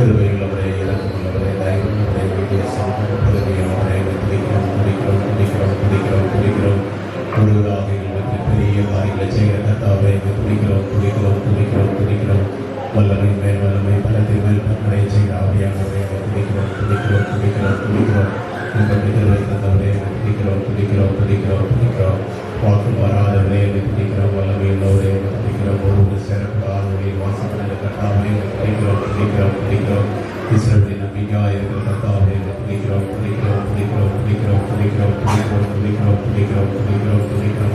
கிருபையுள்ளவரே, இரக்கமுள்ளவரே, தயவுள்ளவரே, பதவியாளரே, துதிக்கிறோம். முழுவதாக எங்களுக்கு பெரிய காரியங்களை செய்கிற கர்த்தாவே, துதிக்கிறோம். வல்லமை மேல் வல்லமை, பலத்தின் மேல் பலனை செய்கிற ஆவியானவரே, துதிக்கிறோம். உங்கள் விதவை தந்தவரே, துதிக்கிறோம். வாக்கு வராதவரே, துதிக்கிறோம். வல்லமை உள்ளவரே, துதிக்கிறோம். ஒருவரு சேரக்கூடாதவரே, வாசப்பட கர்த்தாவே, துதிக்கிறோம். இஸ்ரவேலின் நம்பிக்கையாக இருக்கிற கர்த்தாவே, துதிக்கிறோம்.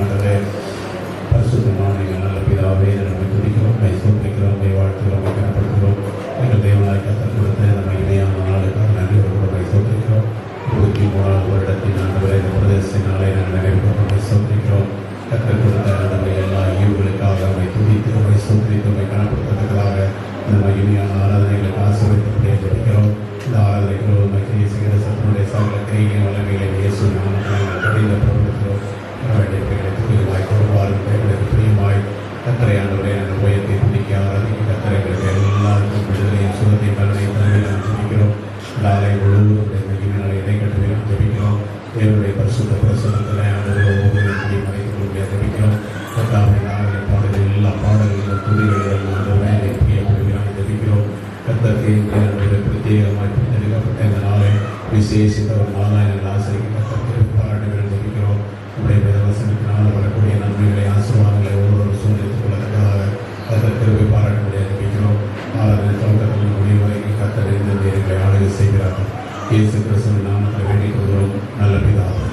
ஆண்டவரே, பரிசுத்தமான எங்கள் நல்ல பிதாவே, நம்மை துதிக்கிறோம், ஸ்தோத்திரிக்கிறோம், வாழ்த்துகிறோம், கனப்படுத்துகிறோம். எங்கள் தேவனாய் கர்த்தர் கொடுத்த நம்ம இணையான நாளுக்காக நன்றியோடு ஸ்தோத்திரிக்கிறோம். 23ஆவது வருடத்தின் ஆண்டவரே, இந்த பிரதேசத்தினாலே நாங்கள் நினைவு ஸ்தோத்திரிக்கிறோம். கர்த்தர் கொடுத்த நம்ம எல்லா ஈவுகளுக்காக நம்மை துதித்து ஸ்தோத்திரித்து கனப்படுத்துவதற்காக இந்த மகிமையான ஆராதனைகளுக்கு ஆசீர்வதிக்கப்படியே ஜெபிக்கிறோம். இந்த ஆராதனைகளோடு மகிழ்ச்சி செய்கிற சத்துடைய சகல கைகளை வளங்களை இயேசு நாமத்தில் கடையில் பிரபலத்திலோ துணிவாய் கொடுவாரும் எங்களுக்கு பிரியமாய் கத்தரை ஆண்டவரே, அந்த உயர்த்தை பிடிக்க ஆராதிக்க கத்தரைகளுக்கு எல்லாருக்கும் விடுதலையும் சுகத்தையும் பலனையும் தலைமையில் ஜெபிக்கிறோம். இந்த ஆலை முழுவதும் மகிமையினால இடைக்கட்டுகளை ஜெபிக்கிறோம். தேவனுடைய பரிசுத்தத்தில் ஆண்டவரை ஒவ்வொரு மறைக்க ஜெபிக்கிறோம். கத்தாவை நாளில் பாடல்கள் எல்லா பாடல்களும் துணிகளிலும் ஆண்டவரை பிரியப்படுகிறான் ஜெபிக்கிறோம். கத்தருக்கு பிரத்யேகமாக தெரிவிக்கப்பட்ட இந்த நாளை விசேஷித்த ஒரு நாளாக எங்கள் ஆசிரியர் கத்தருக்கு பாராட்டுகள் ஜெபிக்கிறோம். நம்முடைய வேதவசனத்தினால் வரக்கூடிய நன்மைகளை ஆசீர்வாதங்களை ஒவ்வொரு சூழ்நிலைத்துக் கொள்ளத்தக்கதாக கத்தருக்கு பாராட்டுகளை ஜெபிக்கிறோம். ஆராதனை தொடக்கத்தில் முடிவு வரைக்கும் கத்தர் இந்த நேரங்களை ஆளுகை செய்கிறார்கள். இயேசு கிறிஸ்துவின் நாமத்தில் வேண்டிக் கொள்கிறோம் நல்ல பிதாவே.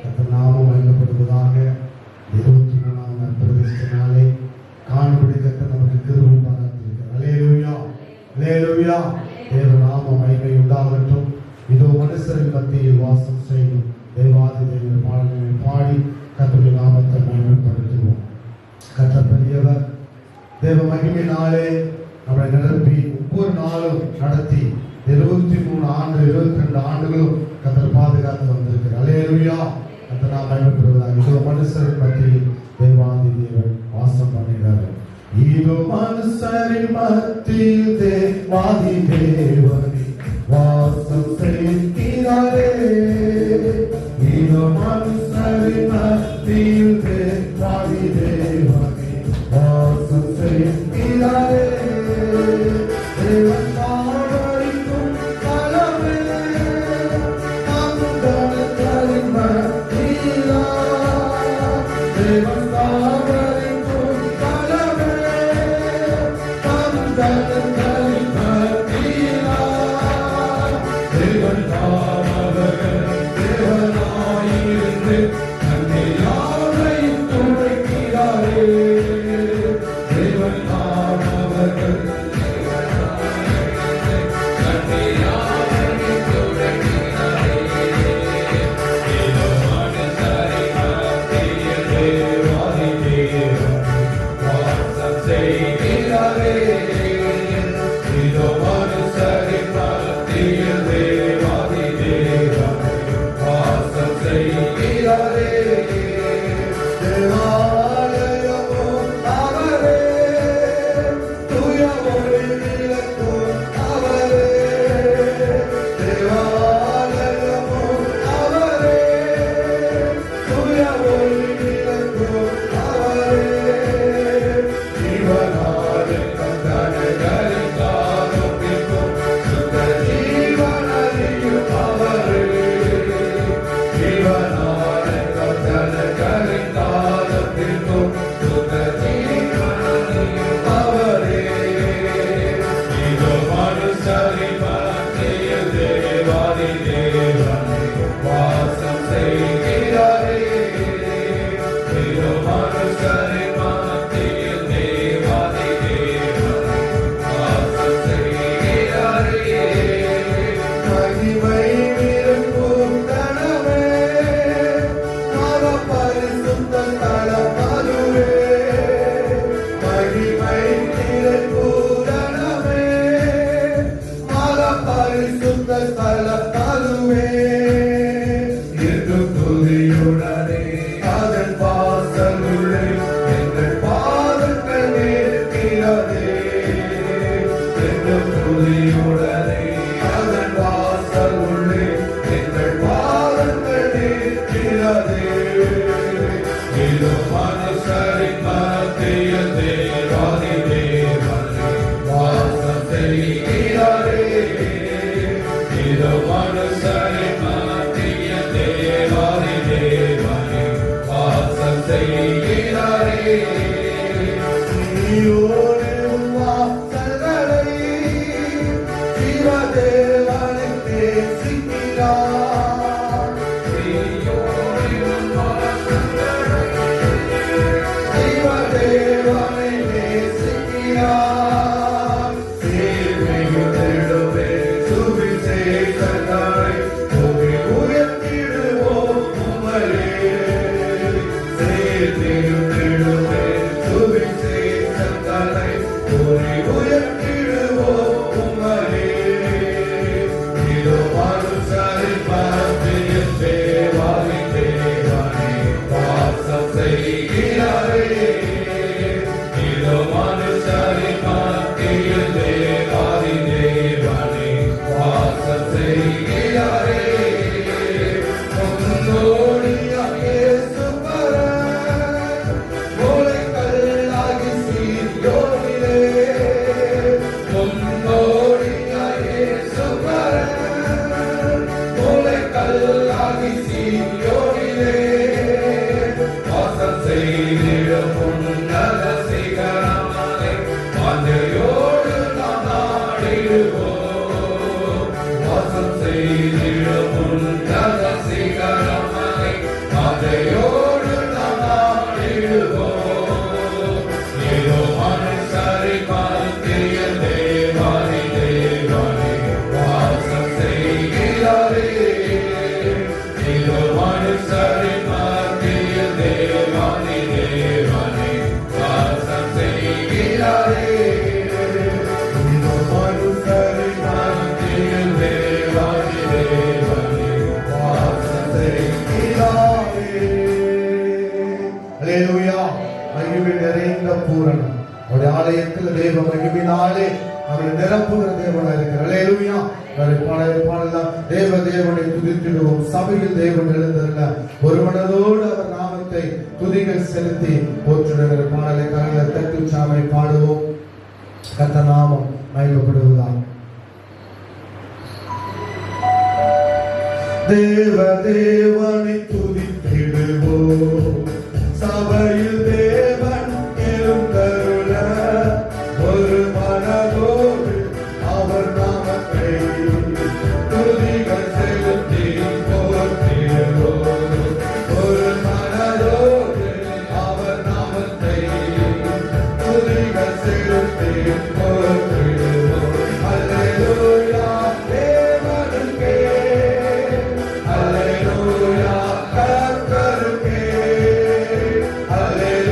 கர்த்தர் நாமம் வழங்கப்படுவதாக. 23ஆம் பிரதிஷ்டை காணும்படி கர்த்தர் நமக்கு கிருபை பாராட்டியிருக்கிறார். அல்லேலூயா. தேவ நாமம் மகிமை உண்டாகட்டும். இதோ மனுஷரின் மத்தியில் வாசம் செய்யும் தேவாதி தேவ பாடல்களை பாடி கர்த்தருடைய நாமத்தை மகிமைப்படுத்துவோம். கர்த்தர் பெரியவர். தேவ மகிமையினாலே நம்மளை நிரப்பி ஒவ்வொரு நாளும் நடத்தி 73 ஆண்டு 22 ஆண்டுகளும் கர்த்தர் பாதுகாத்து வந்திருக்கிறார். அல்லேலூயா. கர்த்தர் நாம் மகிமைப்படுவதாக. இதோ மனுஷரின் மத்தியில் தேவாதி தேவன் வாசம் பண்ணுகிறார். இதோ மனுஷரின் மத்தியில் தேவாதி தேவன் வாசம் செய்கிறாரே. இதோ மனுஷரின் மத்தியில் தேவாதி தேவன் வாசம் செய்கிறாரே. தேவன் பாடலிக்கும் கலமே காமுதனங்களின் மத்தியிலா. தேவன் பாடலிக்கும் கலமே காமுதனங்களின் மத்தியிலா. தேவன் பாடகர் தேவன் செய்கிறதே இது மனுஷரின் மத்தியில் தேவாதி தேவனை வாசம் செய்கிறாரே இது மனுஷரின் மத்தியில் தேவாதி தேவனை வாசம் செய்கிறாரே நீயோடு வாசல்களை ஜீவதேவனை நேசிக்கிறார் நீயோடு வாசல்களை ஜீவதேவனை நேசிக்கிறார் சேவையுடவே சுவிசேஷங்களை உயர்த்திடுவோம் உம்மையே சேவையுடவே சுவிசேஷங்களை உயர்த்திடுவோம் உம்மையே இதோ மனுஷரின் மத்தியில் தேவாதி தேவனை வாசம் செய்கிறாரே இதோ மனுஷரின் மத்தியில் தேவாதி தேவனை வாசம் செய்கிறாரே முன்னோடியாக இயேசு பரன் மூளைக்கல்லாகி சீயோனிலே முன்னோடியாக இயேசு பரன் மூளைக்கல்லாகி சீயோனிலே வாசம் செய்திடும் உன்னத சிகரமலை மந்தையோடு நாம் நாடிடுவோம் வாசம் செய்திடும் உன்னத சிகரமலை மந்தையோடு நாம் நாடிடுவோம் இதோ மனுஷரின் மத்தியில் தேவாதி தேவனை வாசம் செய்கிறாரே இதோ மனுஷரின் மத்தியில் தேவாதி தேவனை வாசம் செய்கிறாரே இதோ மனுஷரின் மத்தியில் தேவாதி தேவனை வாசம் செய்கிறாரே அல்லேலூயா மகிமை நிறைந்த பூரணம் அவருடைய ஆலயத்தில் தேவ மகிமையினாலே அவரை நிரப்புகிற தேவனாக இருக்கிறார் அல்லேலூயா பாடலாம் தேவனை துதித்திடுவோம் சபையில் தேவன் எழுந்தருள ஒரு மனதோடு அவர் நாமத்தை துதிகள் செலுத்தி போற்றுகிற பாடலை கரங்களை தட்டி சாமை பாடுவோம் கர்த்தர் நாமம் மகிமைப்படுவதாக தேவனை துதித்திடுவோம் சபையில் தேவன் எழுந்தருள ஒரு மனதோடு அவர் நாமத்தை துதிகள் செலுத்தி போற்றிடுவோம் ஒரு மனதோடு அவர் நாமத்தை துதிகள் செலுத்தி போற்றிடுவோம் அல்லேலூயா தேவனுக்கே அல்லேலூயா கர்த்தருக்கே அல்லேலூயா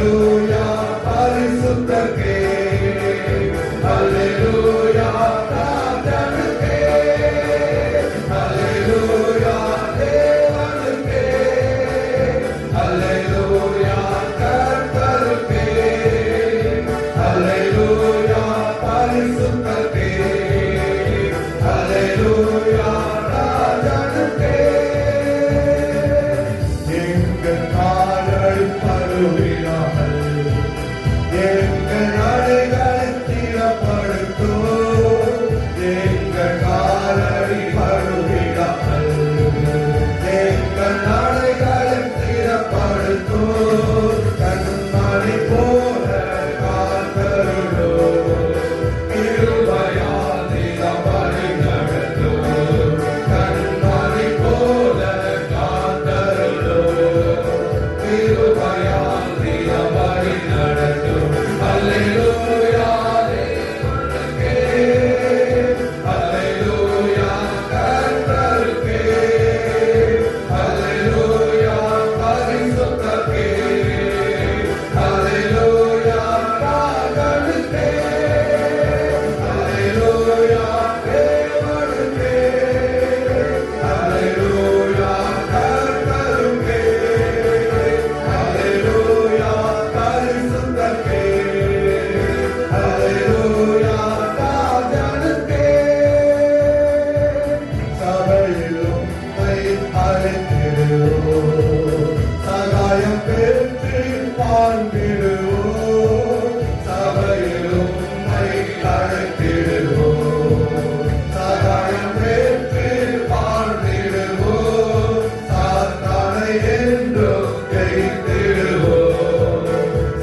என்றும் ஜெயித்திடுவோம்.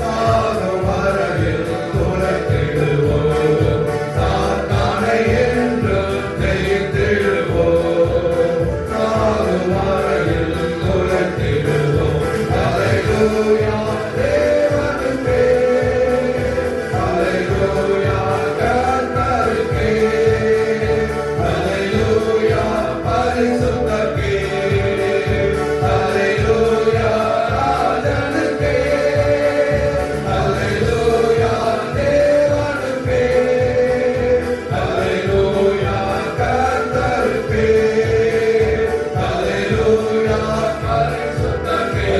சாகும் வரையில் துளைத்திடுவோம். சாத்தானை என்றும் ஜெயித்திடுவோம். சாகும் வரையில் துளைத்திடுவோம். அல்லேலூயா தேவனுக்கே, அல்லேலூயா கர்த்தருக்கே, அல்லேலூயா பரிசுத்தருக்கே, அல்லேலூயா ராஜனுக்கே, அல்லேலூயா தேவனுக்கே, அல்லேலூயா கர்த்தருக்கே, அல்லேலூயா பரிசுத்தருக்கே,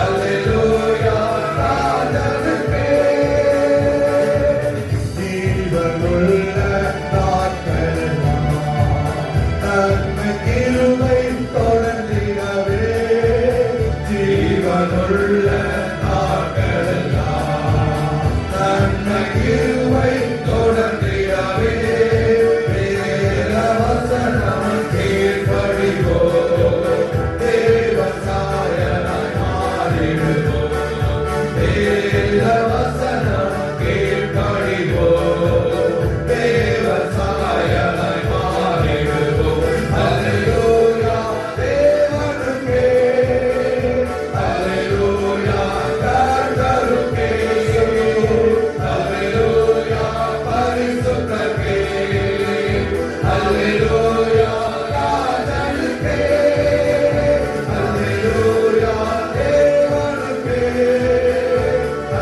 அல்லேலூயா ராஜனுக்கே. ஜீவனுள்ள நாட்களெல்லாம் நன்மை கிருபை தொடர்ந்திடவே. ஜீவனுள்ள நாட்களெல்லாம் நன்மை கிருபை தொடர்ந்திடவே. வேத வசனம் கீழ்ப்படிவோம். தேவ சாயலாய் மாறிடுவோம். வேத வசனம் கீழ்ப்படிவோம். தேவ சாயலாய் மாறிடுவோம். அல்லேலூயா தேவனுக்கே, அல்லேலூயா கர்த்தருக்கே, அல்லேலூயா பரிசுத்தருக்கே, அல்லேலூயா ராஜனுக்கே, அல்லேலூயா தேவனுக்கே,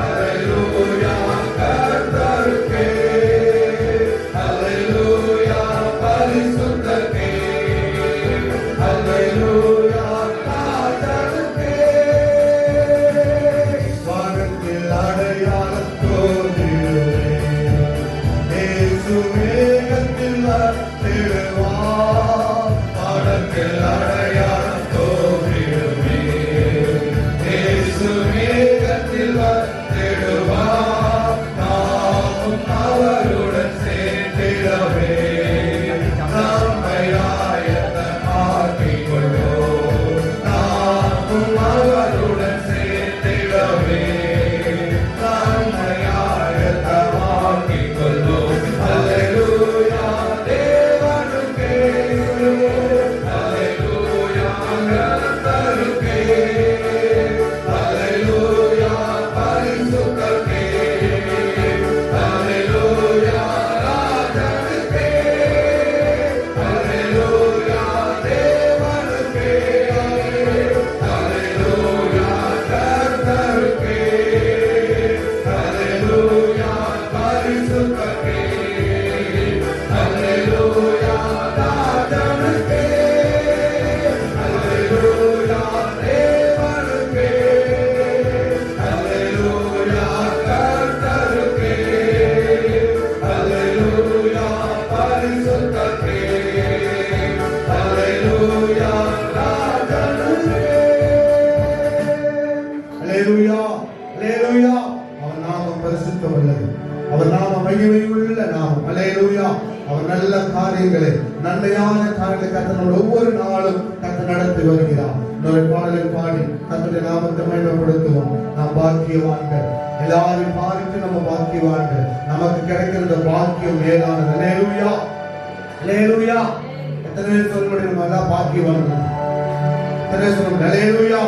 அல்லேலூயா கர்த்தருக்கே, அல்லேலூயா பரிசுத்தருக்கே, அல்லேலூயா ராஜனுக்கே. வானத்தில் அடையாளம் தோன்றிடுவேன். இயேசு மேகத்தில் வந்திடுவார். வானத்தில் அடையாளம் தோன்றிடுவேன். இயேசு மேகத்தில் வந்திடுவார். நாமும் அவருடன் சேர்ந்திடவே நம்மை ஆயத்தமாக்கிக் கொள்வோம். நாமும் அவருடன் சேர்ந்திடவே நம்மை ஆயத்தமாக்கிக் கொள்வோம். அல்லேலூயா தேவனுக்கே, அல்லேலூயா கர்த்தருக்கே, அல்லேலூயா பரிசுத்தருக்கே, அல்லேலூயா ராஜனுக்கே, அல்லேலூயா தேவனுக்கே, அல்லேலூயா கர்த்தருக்கே, அல்லேலூயா பரிசுத்தருக்கே, அல்லேலூயா ராஜனுக்கே, அல்லேலூயா தேவனுக்கே, அல்லேலூயா கர்த்தருக்கே, அல்லேலூயா பரிசுத்தருக்கே, அல்லேலூயா ராஜனுக்கே. அல்லேலூயா, அல்லேலூயா. அவர் நாமம் பரிசுத்தம் உள்ளது. அவர் நாமம் மகிமையுள்ள நாமம். அல்லேலூயா. அவர் நல்ல காரியங்களை, நன்மையான காரியங்களை கர்த்தர் நம்முடைய ஒவ்வொரு நாளும் கர்த்தர் நடத்தி வருகிறார். இன்னொரு பாடலை பாடி கர்த்தருடைய நாமத்தை மகிமைப்படுத்துவோம். நாம் பாக்கியவான்கள். எல்லாரும் பாதித்து நம்ம பாக்கியவான்கள். நமக்கு கிடைக்கிற இந்த பாக்கியம் மேலானது. அல்லேலூயா, அல்லேலூயா. எத்தனை பேர் சொல்ல முடியும்? நம்ம எல்லாம் பாக்கியவான்கள். எத்தனை பேர் சொல்ல முடியும்? அல்லேலூயா.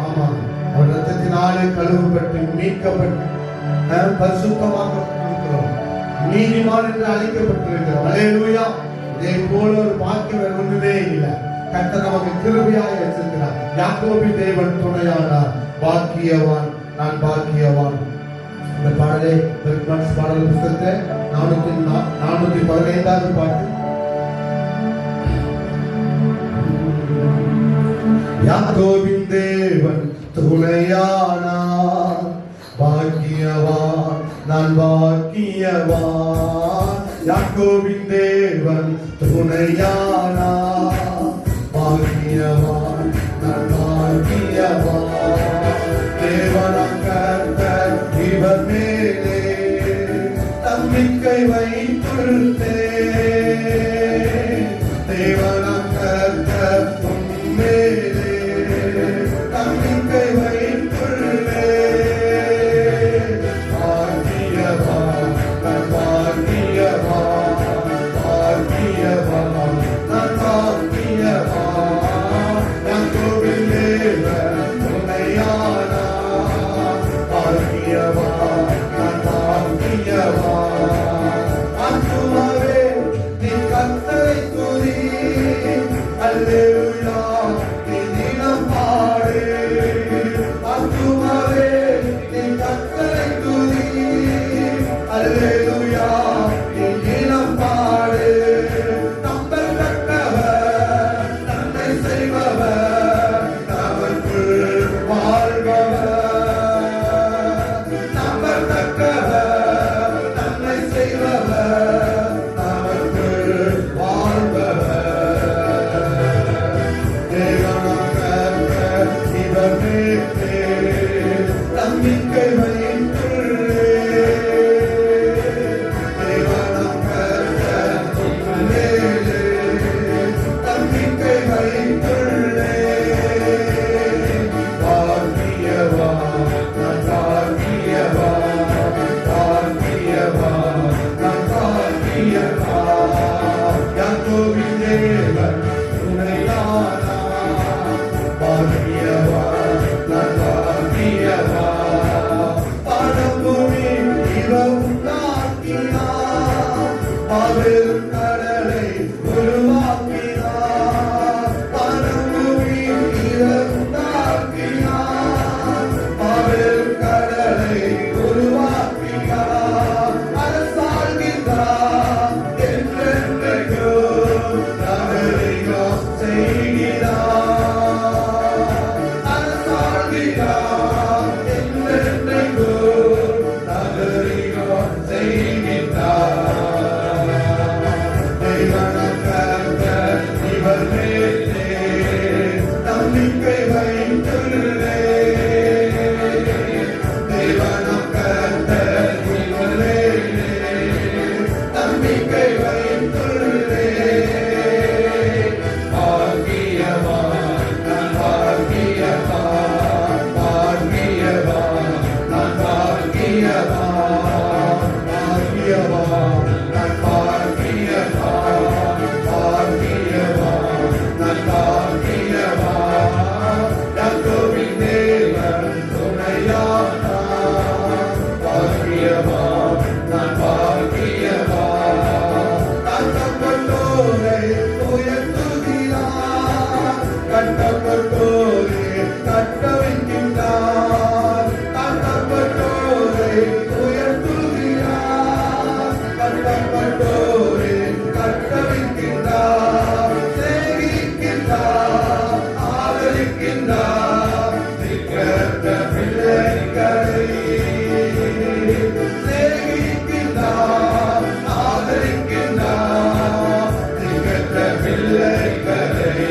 ஆமா, அவர் ரத்தத்தினாலே கழுவப்பட்டு மீட்கப்பட்டு பரிசுத்தமாக்கப்பட்டிருக்கிறோம். நீதிமான் என்று அழைக்கப்பட்டிருக்கிறோம். அல்லேலூயா. இதே போல ஒரு பாக்கியம் வேறு ஒன்றுமே இல்லை. கர்த்தர் நமக்கு கிருபையாய் வச்சிருக்கிறார். யாக்கோபின் தேவன் துணையானார். பாக்கியவான், நான் பாக்கியவான். இந்த பாடலை பாடல் புத்தகத்தை 415வது பாட்டு. யாக்கோபின் தேவன் துணையானார். பாக்கியவான், நான் பாக்கியவான். யாக்கோபின் தேவன் துணையானார். பாக்கியவான், நான் பாக்கியவான். தேவனாம் கர்த்தர் இவர் மேலே நம்பிக்கை வைத்திருந்தேன். தேவனாம் கர்த்தர் உன் மேலே நம்பிக்கை வைத்துள்ளே தேவனாம் கர்த்தர் மேலே நம்பிக்கை வைத்துள்ளே பாக்கியவா நான் பாக்கியவா பாக்கியவா நான் பாக்கியவா யாக்கோபின் தேவன் துணையானா பாக்கியவா நான் பாக்கியவா பரம்பொழி இவன் நாட்டினார் மாபெரும் கடலை உருவாக்கினார் பரம்பொழி இவன் நாட்டினார் மாபெரும் கடலை உருவாக்கினார் அரசாள்கிறார் என்றென்றைக்கோ நகரிகம் செய்கிறார் அரசாள்கிறார் என்றென்றைக்கோ நகரிகம் செய்கிறார் தேவனாம் கர்த்தர் இவர் மேலே நம்பிக்கை வைத்துள்ளே தேவனாம் கர்த்தர் இவர் மேலே நம்பிக்கை வைத்துள்ளே பாக்கியவா நான் பாக்கியவா பாக்கியவா நான் பாக்கியவா பாக்கியவா நான் பாக்கியவா பாக்கியவா நான் பாக்கியவா யாக்கோபின் தேவன் துணையானா பாக்கியவா நான் பாக்கியவா கட்டப்பட்டோரை உயர்த்துகிறார் கட்டப்பட்டோரை கட்ட வைக்கின்றார் கட்டப்பட்டோரை உயர்த்துகிறார் கட்டப்பட்டோரை கட்ட வைக்கின்றார் சேகிக்கின்றார் ஆதரிக்கின்றார் திக்கற்ற பிள்ளைகளை சேகிக்கின்றார் ஆதரிக்கின்றார் திக்கற்ற பிள்ளைகளை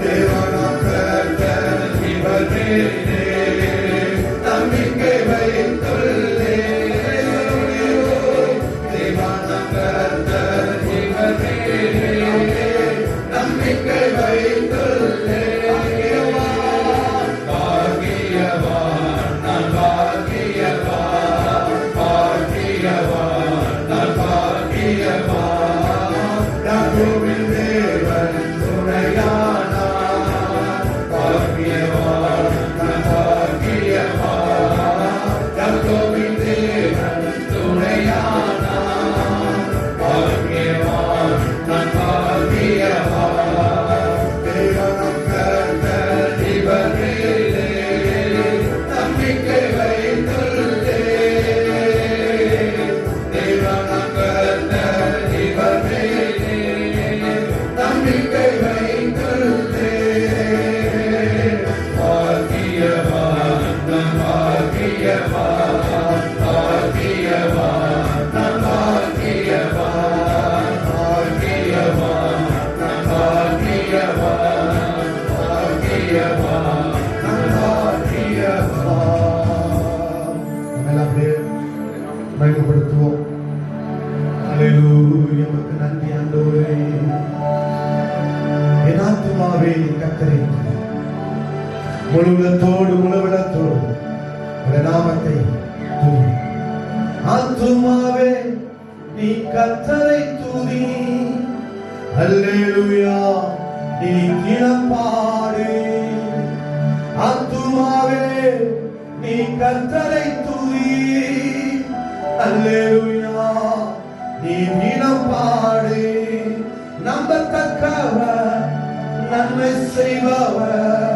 தேவனாம் கர்த்தர் இவர் மேலே நம்பிக்கை வைத்துள்ளே தேவனாம் கர்த்தர் இவர் மேலே நம்பிக்கை வைத்துள்ளே பாக்கியவா நான் பாக்கியவா பாக்கியவா நான் பாக்கியவா யாக்கோபின் தேவன் துணையானா பாக்கியவா நான் பாக்கியவா யாக்கோபின் தேவன் துணையானா பாக்கியவா நான் பாக்கியவா தேவனாம் கர்த்தர் இவர் மேலே நம்பிக்கை வைத்துள்ளே தேவனாம் கர்த்தர் இவர் மேலே நம்பிக்கை வைத்துள்ளே பாக்கியவா நான் பாக்கியவா பாக்கியவா நான் பாக்கியவா பாக்கியவா நான் பாக்கியவா பாக்கியவா நான் பாக்கியவா நம்மெல்லாம் அப்படியே மகிமைப்படுத்துவோம். அல்லேலூயா உமக்கு நன்றி ஆண்டவரே. என் ஆத்துமாவே கர்த்தரை துதி. முழு உள்ளத்தோடு முழு உள்ளத்தோடு உடைய நாமத்தை துதி. ஆத்துமாவே நீ கர்த்தரை துதி. அல்லேலூயா நீ தினம் பாடு. ஆத்துமாவே நீ கர்த்தரை துதி. அல்லேலூயா நீ தினம் பாடு. நம்பத்தக்கவர் நன்மை செய்பவர்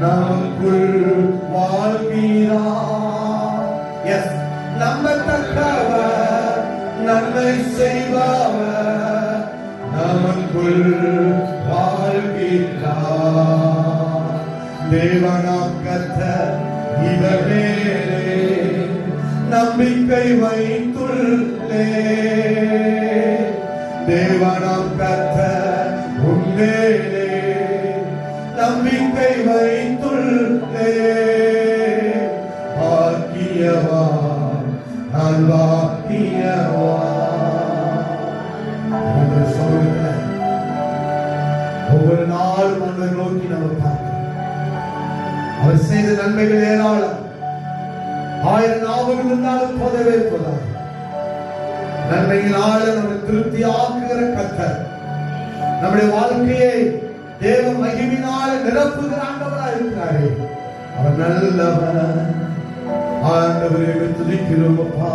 நமக்குள் வாழ்கிறார். எஸ் நம்பத்தக்கவர் நன்மை செய்பவர் நமக்குள் வாழ்கிறார். தேவனாம் கர்த்தர் இவர் மேலே நம்பிக்கை வைத்துள்ளே. தேவனாம் கர்த்தர் உன் மேலே நம்பிக்கை வைத்து அவர் செய்த நன்மைகள் ஏராளம். 1000 நாவுகள் இருந்தாலும் போதவே போதாது. நன்மையினால நம்மை திருப்தி ஆக்குகிற கர்த்தர் நம்முடைய வாழ்க்கையை தேவ மகிமையினால நிரப்புகிற ஆண்டவராக இருக்கிறாரே. அவர் நல்லவர். ஆண்டவரை துதிக்கிறோம் அப்பா.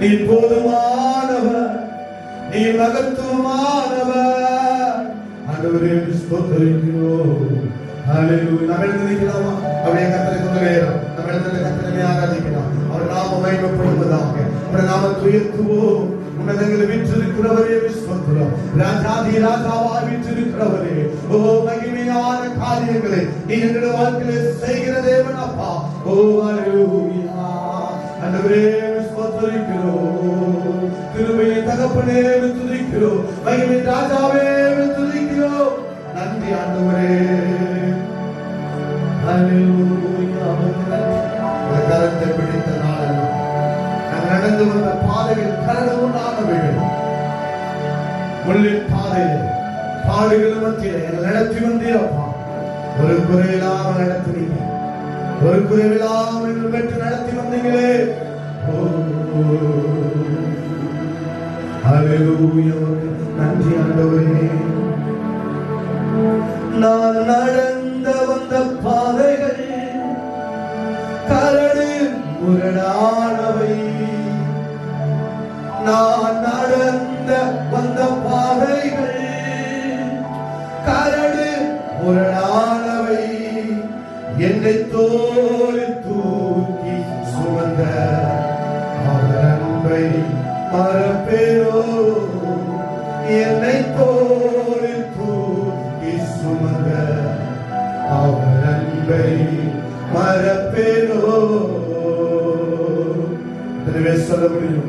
நீ போதுமானவர், நீ மகத்துவமானவர். ஆண்டவரே ஸ்தோத்திரிக்கிறோம். ஹல்லேலூயா. நம்ம எழுந்திருக்கலாமா? அப்படியே கர்த்தரை துதிக்கிறோம். நம்ம எழுந்திருக்க கர்த்தரை ஆராதிக்கலாம். அவர் நாம மகிமைப்படுவதாக. அவர் நாம உயர்த்துவோம். உன்னதங்களில் வீற்றிருக்கிறவரே ஸ்தோத்திரம். ராஜாதி ராஜாவாய் வீற்றிருக்கிறவரே, ஓ மகிமையான காரியங்களை நீ எங்களுடைய வாழ்க்கையிலே செய்கிற தேவன் அப்பா. ஓ ஹல்லேலூயா. ஆண்டவரே ஸ்தோத்திரிக்கிறோம். கிருபையின் தகப்பனே துதிக்கிறோம். மகிமை ராஜாவே துதிக்கிறோம். நன்றி ஆண்டவரே. ஹல்லேலூயா. கரத்தை பிடித்த நாளெல்லாம் நாங்கள் நடந்து வந்த பாதைகள் கரடு உண்டானவைகள். முள்ளின் பாதையில் பாடுகள் மத்தியிலே எங்களை நடத்தி வந்தீரப்பா. ஒரு குறையில்லாமல் நடத்துவீங்க. ஒரு குறைவில்லாமல் எங்கள் பெற்று நடத்தி வந்தீங்களே. ஹல்லேலூயா. நன்றி ஆண்டவரே. நான் நடந்த வந்த பாதைகள் கரடு முரடானவை. நான் நடந்த வந்த பாதைகள் கரடு முரடானவை. என்னை தோளில் தூக்கி சுமந்த அவர் அன்பை மறப்பேனோ. என்னை தோளில் தூக்கி சுமந்த அவர் அன்பை மறப்பேனோ. எனவே சொல்ல முடியும்,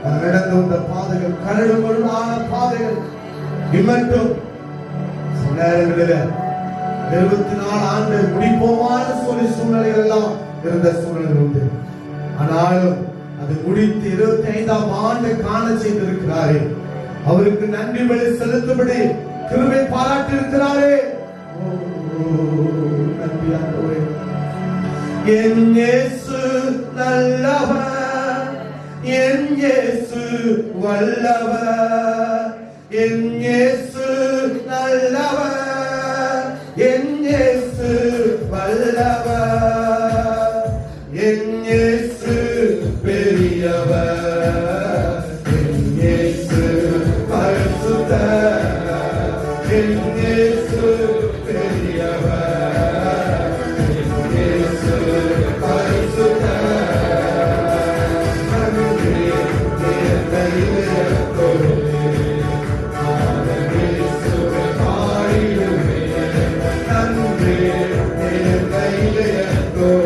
நான் நடந்து வந்த பாதைகள் கரடு முரடான பாதைகள். இம்மட்டும் சில நேரங்களில் 24 ஆண்டு முடிப்போமான சூழ்நிலைகள் எல்லாம் இருந்த சூழ்நிலை உண்டு. ஆனாலும் அது முடித்து 25ஆம் ஆண்டு காண செய்திருக்கிறாரே. அவருக்கு நன்றி பலி செலுத்தும்படி கிருபை பாராட்டி இருக்கிறாரே. நன்றி ஆண்டவரே. என் இயேசு நல்லவர், என் இயேசு வல்லவர். என் இயேசு நல்லவர், என் இயேசு வல்லவர். என் இயேசு பெரியவர், என் இயேசு பரிசுத்தர். என் இயேசு பெரியவர், என் இயேசு பரிசுத்தர். நன்றி நேர்மையிலே கொள்ளுமே, நான் இயேசுவை பாடிடுவேன். நன்றி நேர்மையிலே கொள்ளுமே.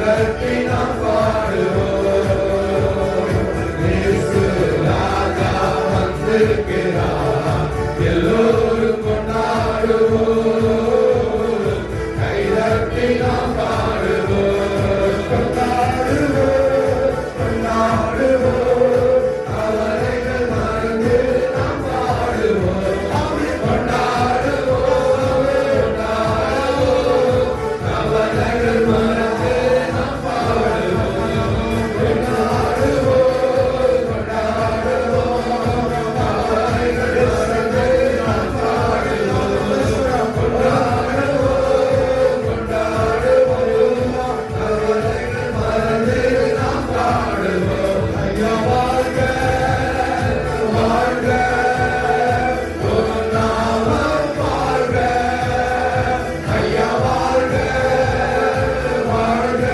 கைதட்டி நாம் பாடுவோம். இயேசு ராஜா வந்திருக்கிறார், எல்லோரும் கொண்டாடுவோம். கைதட்டி நாம் பாடுவோம், கொண்டாடுவோம், கொண்டாடுவோம். கவலைகள் மறந்து நாம் பாடுவோம், கொண்டாடுவோம், கொண்டாடுவோம். கவலைகள் மறந்து நாம் பாடுவோம், கொண்டாடுவோம், கொண்டாடுவோம். கவலைகள் மறந்து நாம் பாடுவோம், கொண்டாடுவோம், கொண்டாடுவோம். கவலைகள் மறந்து நாம் பாடுவோம். ஐயா வாழ்க, வாழ்க, உம் நாமம் வாழ்க. ஐயா வாழ்க, வாழ்க,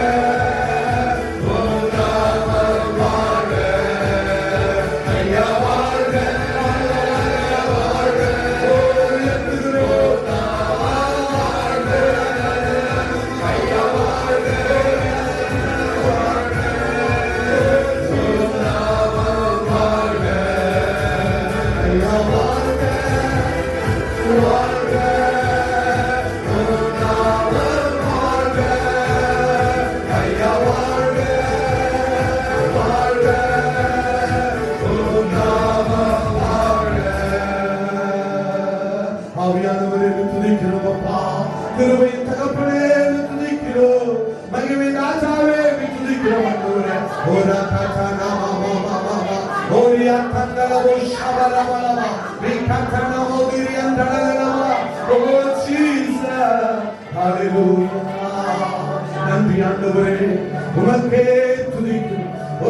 உம் நாமம் வாழ்க. ஐயா வாழ்க, வாழ்க, உயர்த்துகிறோம் நாமம் வாழ்க. ஐயா வாழ்க, வாழ்க, உம் நாமம் வாழ்க. ஐயா வாழ்க, வாழ்க, உம் நாமம் வாழ்க. ஐயா வாழ்க, வாழ்க, உம் நாமம் வாழ்க. ஆவியானவரே, துதிக்கிறோம் அப்பா. கிருபையின் தகப்பனே, துதிக்கிறோம். மகிமை ராஜாவே, துதிக்கிறோம் ஆண்டவரே. ஓரா காட்டா நாமா மாமா மாமா. ஓரியா தந்தலவோ ஷபலவலவா. விகட்டனா மோதிரியம் தடலவா. ஓ ஜீசஸ். ஹalleluya. நன்றி ஆண்டவரே, உமக்கே துதிக்கிறோம். ஓ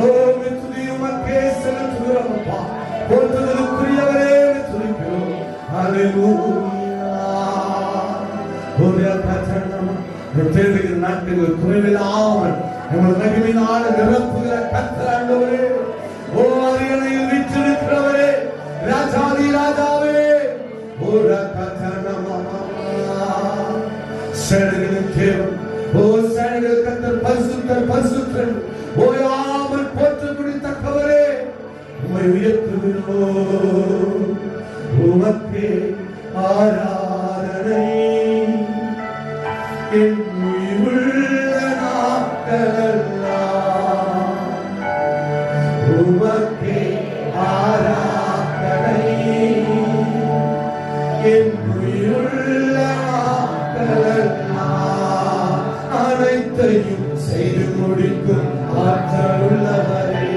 துதி உமக்கே செலுத்துகிறோம் அப்பா. போற்றுதலுக்குரியவரே துதிக்கிறோம். ஹalleluya. ஓரியா காட்டனா தேடுகிற நாட்கள் குறைவில்லாமல் எங்கள் மகிமையினால நிரப்புகிற கர்த்தர் ஆண்டவரே. ஓ அரியணையில் வீற்றிருக்கிறவரே, ராஜாதி ராஜாவே. ஓ சேனைகளின் தேவன், ஓ சேனைகள் கர்த்தர் பரிசுத்தர் பரிசுத்தர். ஓயாமல் போற்று முடித்தக்கவரே, உம்மை உயர்த்துகிறோம். உமக்கே ஆராதனை என் உயிருள்ள நாட்களெல்லாம். உமக்கே ஆராதனை என் உயிருள்ள நாட்களெல்லாம். அனைத்தையும் செய்து முடிக்கும் ஆற்றலுள்ளவரே,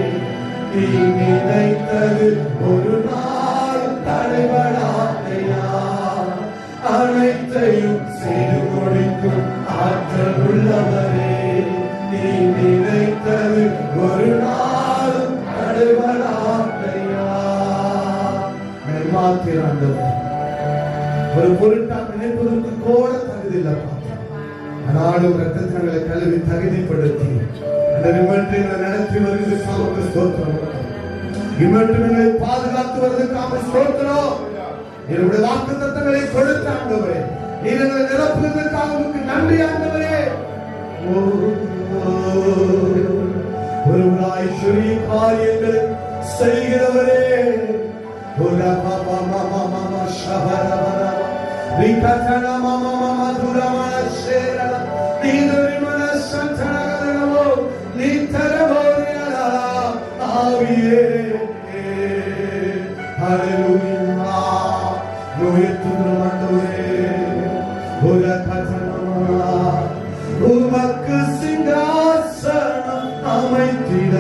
நீ நினைத்தது ஒரு நாள் தடைபடாதையா. அனைத்தையும் செய்து முடிக்கும் ஆற்றல் உள்ளவரே, நீ நினைத்தது ஒரு நாள் தடைபடாதையா. மாத்திராண்டவர் ஒரு பொருட்டாக நினைப்பதற்கு கூட தகுதி இல்லப்பா. ஆனாலும் ரத்தங்களை கழுவி தகுதிப்படுத்தி அந்த நிமிடங்களை நடத்தி வருவதற்காக ஸ்தோத்திரம். இம்மட்டுங்களை பாதுகாத்து வருவதற்காக ஸ்தோத்திரம். என்னுடைய வாக்குத்தத்தங்களை கொடுத்த ஆண்டவரே, நீர் எங்களை நிரப்புவதற்காக உமக்கு நன்றி ஆண்டவரே. ஒருவராய் சிறிய காரியங்களை செய்கிறவரே. உமக்கு சிங்காசனம் அமைத்திட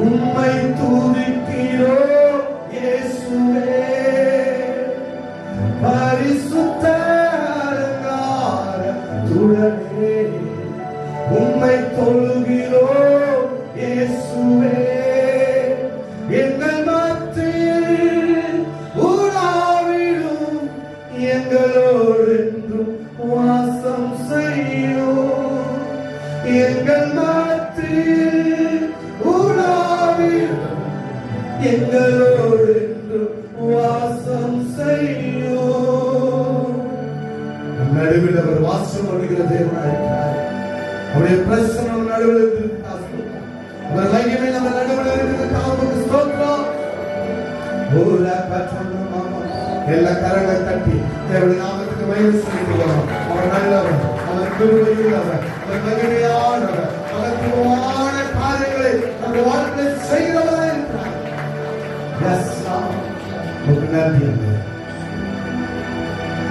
உம்மை துதிக்கிறோம் இயேசுவே. பரிசுத்த அலங்காரத்துடனே உம்மை தொழுகிறோம் இயேசுவே. எங்கள் மத்தியில் உலாவிடும் எங்களோடு என்றும் வாசம் செய்யும். எங்கள் மத்தியில் உலாவிடும் எங்களோடு என்றும் வாசம் செய்யும். நடுவில் அவர் வாசம் பண்ணுகிற தேவனாயிருக்கிறார். அவருடைய பிரசன்னம் நம்ம நடுவில் இருக்கிறதுக்காக ஸ்தோத்திரம். அவர் மகிமை நம்ம நடுவில் இருக்கிறதுக்காக உமக்கு ஸ்தோத்திரம். எல்லா கரங்களை தட்டி தேவனுடைய நாமத்துக்கு மகிமை செலுத்துகிறோம். அவர் நல்லவர், அவர் கிருபையுள்ளவர், அவர் மகிமையானவர், மகத்துவமான காரியங்களை நம்ம வாழ்க்கையில் செய்கிறவராக இருக்கிறார். உமக்கு நன்றி ஆண்டவரே.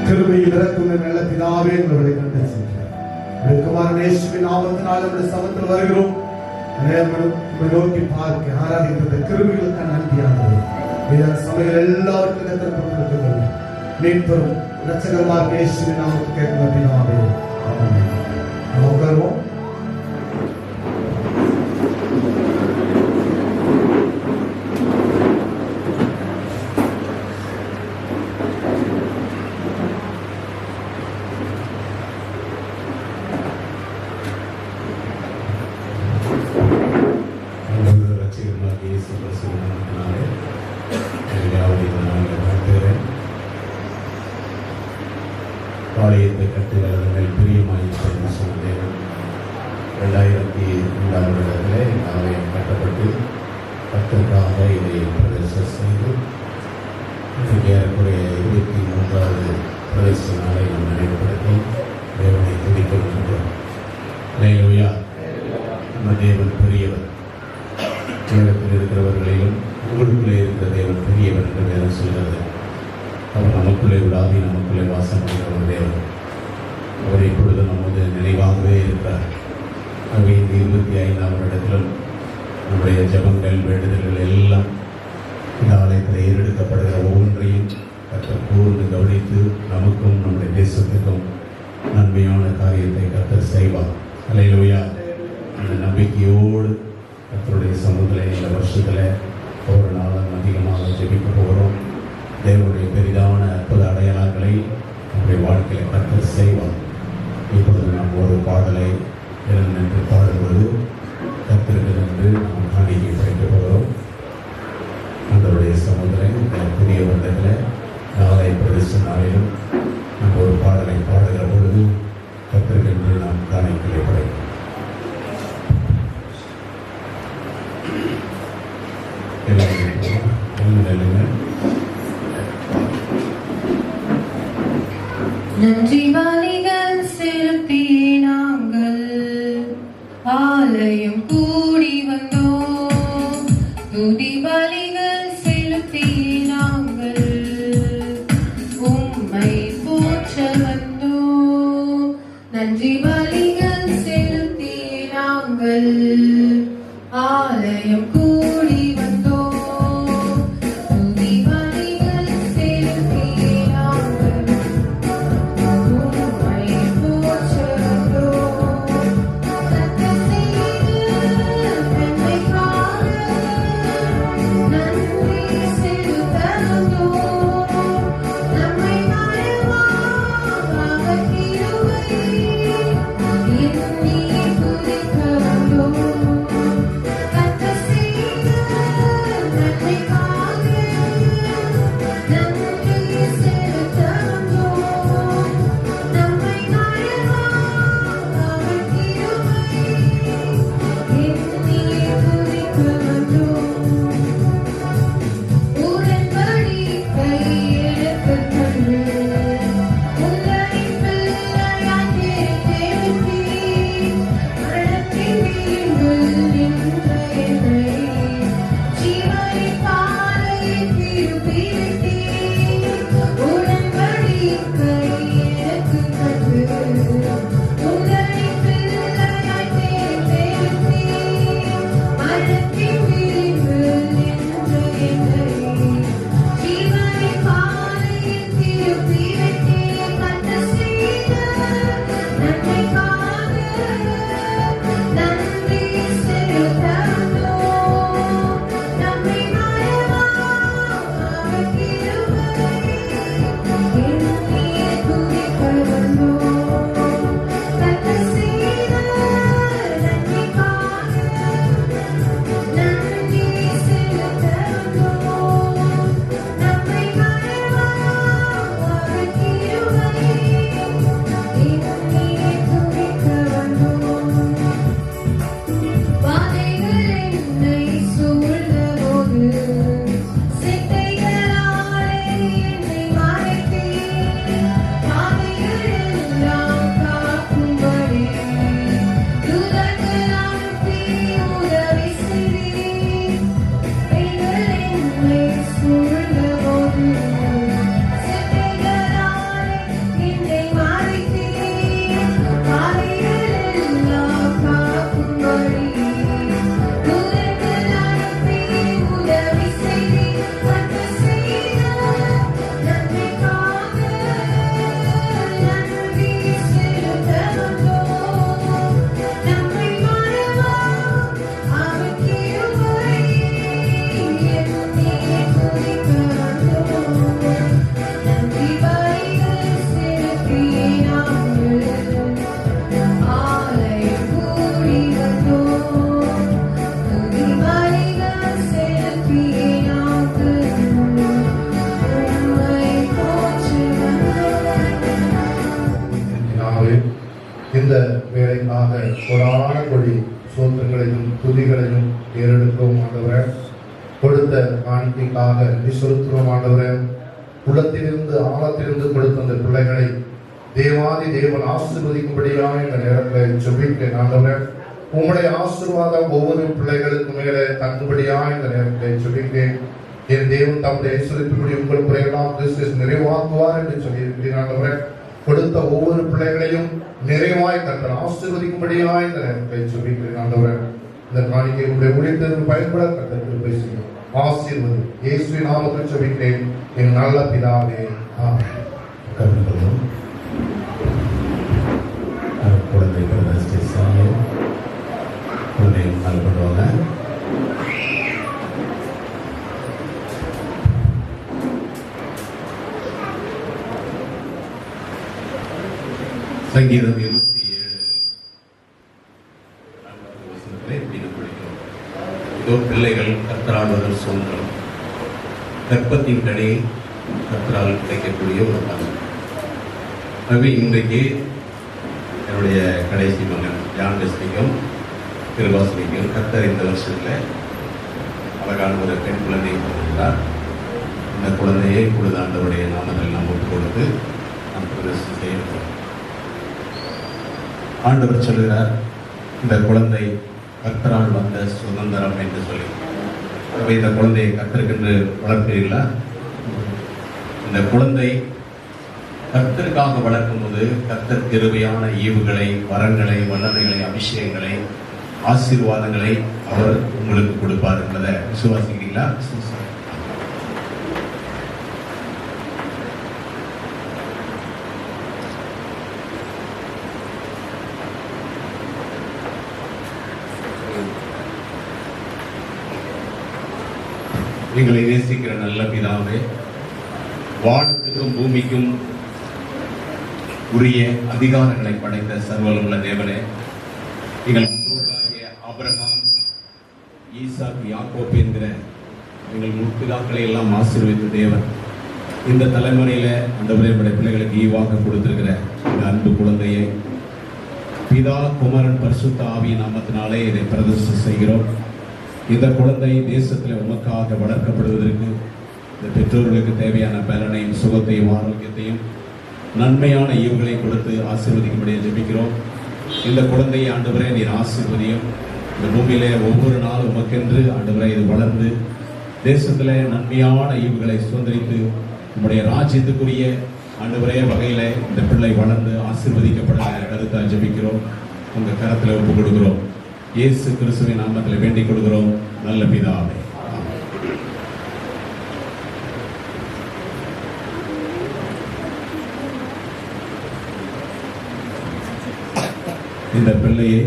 கிருபையில் இறக்கும் நல்ல பிதாவே உங்களை கண்டு செல்கிறேன். குமாரன் இயேசுவின் நாமத்தினால் நம்முடைய சமத்தில் வருகிறோம். உம்மை நோக்கி பார்க்க ஆராதித்த கிருபைகளுக்கு நன்றி ஆண்டவரே. இதன் சபையில் எல்லாருக்கும் கற்றுக்கொண்டிருக்கிறது மீட்பரும் இரட்சகருமாகிய இயேசுவின் நாமத்தில் கேட்கிற பிதாவே ஆமென். நாம் உட்காருவோம். ஆலயத்தை கட்டுகிறவர்கள் பிரியமாயிருப்பது சொன்னேன். 2002ஆம் வருடத்திலே இந்த ஆலயம் கட்டப்பட்டு கர்த்தருக்காக இதை பிரதேச செய்து இன்றைக்கு ஏறக்குறைய 23வது பிரதேச நாளை நாம் நினைவுபடுத்தி தேவனை துதிக்கின்றோம். அல்லேலூயா. நம்ம தேவன் பெரியவர். உலகத்தில் இருக்கிறவர்களிலும் உங்களுக்குள்ளே இருக்கிற தேவன் பெரியவர் என்று வேதம் சொல்கிறது. அவர் நமக்குள்ளே விடாதி நமக்குள்ளே வாசம் பண்ணுகிற தேவன். அவர் இப்பொழுது நமது நினைவாகவே இருக்கிறார். ஆகவே இந்த 25ஆம் வருடத்திலும் நம்முடைய ஜபங்கள் வேண்டுதல்கள் எல்லாம் இந்த ஆலயத்தில் ஏறெடுக்கப்படுகிற ஒவ்வொன்றையும் கர்த்தர் கூர்ந்து கவனித்து நமக்கும் நம்முடைய தேசத்துக்கும் நன்மையான காரியத்தை கர்த்தர் செய்வார். அல்லேலூயா. அந்த நம்பிக்கையோடு கர்த்தருடைய சமூகத்தில் இந்த வருஷத்தில் ஒவ்வொரு நாளும் அதிகமாக ஜெபிக்க போகிறோம். தேவனுடைய பெரிதான அற்புத அடையாளங்களை நம்முடைய வாழ்க்கையில் கர்த்தர் செய்வார். இப்பொழுது நாம் ஒரு பாடலை நின்று பாடும்போது கர்த்தருக்கு நின்று நாம் காணிக்கை படைக்க போகிறோம். நம்மளுடைய சமுதிரம் புதிய வருடத்தில் நாளை பிரதேச நாளிலும் நம்ம ஒரு பாடலை பாடுகிற பொழுது கர்த்தருக்கு நின்று நாம் காணிக்கை படைப்போம். நன்றி பலிகள் செலுத்தி நாங்கள் ஆலயம் கூடி வந்தோம். துதி பலிகள் செலுத்தி நாங்கள் உம்மை போற்ற வந்தோம். நன்றி பலிகள் செலுத்தி நாங்கள் ஆலயம் கூடி வந்தோம். கொடான கொடி சோத்திரங்களையும் துதிகளையும் ஏறெடுக்கிறோம் ஆண்டவரே. கொடுத்த காணிக்கைக்காக செலுத்துகிறோம் ஆண்டவரே. உள்ளத்திலிருந்து ஆழத்திலிருந்து கொடுத்த அந்த பிள்ளைகளை தேவாதி தேவன் ஆசீர்வதிக்கும்படியாக இந்த நேரத்தில் ஜெபிக்கிறேன் ஆண்டவரே. உங்களுடைய ஆசீர்வாதம் ஒவ்வொரு பிள்ளைகளுக்கும் மேலே தங்குபடியாக இந்த நேரத்தில் ஜெபிக்கிறேன். என் தேவன் தம்முடைய ஐஸ்வரியத்தின்படி உங்கள் பிள்ளைகளாம் கிறிஸ்து நிறைவாக்குவார் என்று சொல்லியிருக்கிறேன் ஆண்டவரே. கொடுத்த ஒவ்வொரு பிள்ளைகளையும் நிறைவாய் கர்த்தர் ஆசீர்வதிக்கும்படியாய் இந்த நேரத்தை ஜெபிக்கிறேன் ஆண்டவரே. இந்த காணிக்கை உங்களுடைய ஊழியத்திற்கு பயன்பட கர்த்தர் கிருபை செய்யும். ஆசீர்வதி இயேசுவின் நாமத்தில் ஜெபிக்கிறேன் என் நல்ல பிதாவே, ஆமென். கருத்துள்ளோம் குழந்தை குழந்தையும் நாள் பண்ணுவாங்க. சங்கீதம் 27 படிக்கிறோம். இதோ பிள்ளைகள் கர்த்தரால் வரும் சுதந்திரம், கற்பத்தின் கனி கர்த்தரால் கிடைக்கக்கூடிய ஒரு காலம். ஆகவே இன்றைக்கு என்னுடைய கடைசி மகன் ஜான்டஸ்லிக்கும் கிருபாசனிக்கும் கர்த்தர் இந்த வருஷத்தில் அழகான ஒரு பெண் குழந்தையை கொடுக்கிறார். இந்த குழந்தையை இப்பொழுது ஆண்டவருடைய நாமத்தில் நாம் ஒப்புக் கொடுத்து நாம் பிரதேசம் செய்யணும். ஆண்டவர் சொல்கிறார், இந்த குழந்தை கர்த்தரால் வந்த சுதந்திரம் என்று சொல்லி. ஆகவே இந்த குழந்தையை கர்த்தருக்கென்று வளர்க்கிறீர்களா? இந்த குழந்தை கர்த்தருக்காக வளர்க்கும் போது கர்த்தர் கிருபையான ஈவுகளை, வரங்களை, வல்லமைகளை, அபிஷேகங்களை, ஆசீர்வாதங்களை அவர் உங்களுக்கு கொடுப்பார் என்பதை விசுவாசிக்கிறீங்களா? எங்களை நேசிக்கிற நல்ல பிதாவே, வானத்துக்கும் பூமிக்கும் உரிய அதிகாரங்களை படைத்த சர்வவல்லமையுள்ள தேவனே, எங்கள் முன்னோர்களாகிய ஆபிரகாம், ஈசாக், யாக்கோப் என்கிற எங்கள் முற்பிதாக்களை எல்லாம் ஆசீர்வதித்த தேவன், இந்த தலைமுறையில ஆண்டவரே நம்முடைய பிள்ளைகளுக்கு ஈவாக கொடுத்திருக்கிற இந்த அன்பு குழந்தையை பிதா, குமாரன், பரிசுத்த ஆவியின் நாமத்தினாலே இதை பிரதிஷ்டை செய்கிறோம். இந்த குழந்தை தேசத்தில் உமக்காக வளர்க்கப்படுவதற்கு இந்த பெற்றோர்களுக்கு தேவையான பலனையும், சுகத்தையும், ஆரோக்கியத்தையும், நன்மையான ஈவுகளை கொடுத்து ஆசீர்வதிக்கும்படியாக ஜெபிக்கிறோம். இந்த குழந்தையை ஆண்டவரே நீர் ஆசீர்வதியும். இந்த பூமியிலே ஒவ்வொரு நாளும் உமக்கென்று ஆண்டவரே இது வளர்ந்து தேசத்தில் நன்மையான ஈவுகளை சுதந்திரித்து நம்முடைய ராஜ்யத்துக்குரிய ஆண்டவரே வகையில இந்த பிள்ளை வளர்ந்து ஆசீர்வதிக்கப்பட கருத்தை ஜெபிக்கிறோம். உங்க கரத்தில் ஒப்புக் கொடுக்கிறோம். இயேசு கிறிஸ்துவின் நாமத்தில் வேண்டிக் கொள்கிறோம் நல்ல பிதாவே. இந்த பிள்ளையை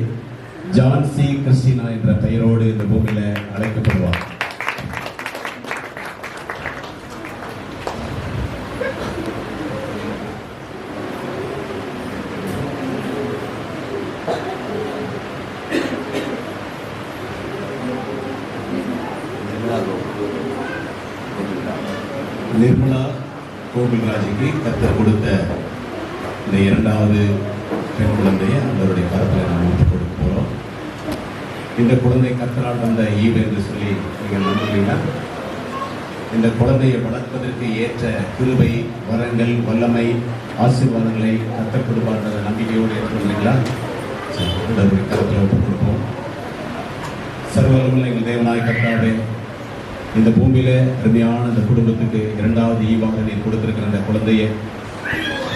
ஜான்சி கிறிஸ்டினா என்ற பெயரோடு இந்த பூமியில அழைக்கப்படுவார். நிர்மலா கோகுல்ராஜுக்கு கர்த்தர் கொடுத்த இந்த இரண்டாவது பெண் குழந்தையை அவருடைய கருத்தில் நாம் ஒப்புக் கொடுக்க போகிறோம். இந்த குழந்தை கர்த்தரால் வந்த ஈவு என்று சொல்லி நீங்கள் நம்புகிறீங்களா? இந்த குழந்தையை வளர்ப்பதற்கு ஏற்ற கிருபை, வரங்கள், வல்லமை, ஆசீர்வாதங்களை கர்த்தர் கொடுப்பார்ன்ற நம்பிக்கையோடு ஏற்றுக்கொள்கிறீங்களா? அவருடைய கருத்தில் ஒப்புக் கொடுப்போம். சர்வவல்லமையுள்ள எங்கள் தேவனாய் கர்த்தாவே, இந்த பூமியில அருமையான இந்த குடும்பத்துக்கு இரண்டாவது ஈவாக நீர் கொடுத்திருக்கிற இந்த குழந்தையை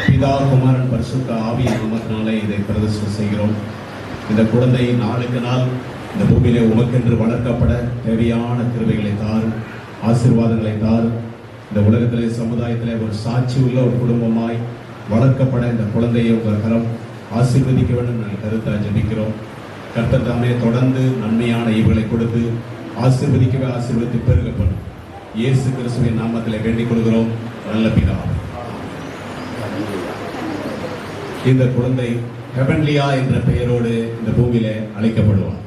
பிதா, குமாரன், பரிசுத்த ஆவியின் நாமத்தினாலே இதை பிரதிஷ்டை செய்கிறோம். இந்த குழந்தை நாளுக்கு நாள் இந்த பூமியிலே உமக்கென்று வளர்க்கப்பட தேவையான கிருபைகளை தார், ஆசீர்வாதங்களை தார். இந்த உலகத்திலே, சமுதாயத்திலே ஒரு சாட்சி உள்ள ஒரு குடும்பமாய் வளர்க்கப்பட இந்த குழந்தையை உங்கள் கரம் ஆசீர்வதிக்க வேண்டும் என்ற கருத்தை ஜெபிக்கிறோம். கர்த்தர் தாமே தொடர்ந்து நன்மையான ஈவுகளை கொடுத்து ஆசீர்வதிக்கவே ஆசீர்வதித்து பெருகப்படும். இயேசு கிறிஸ்துவின் நாமத்திலே வேண்டிக் கொள்கிறோம் நல்ல பிதாவே. இந்த குழந்தை ஹெவன்லியா என்ற பெயரோடு இந்த பூமியில அழைக்கப்படுவார்.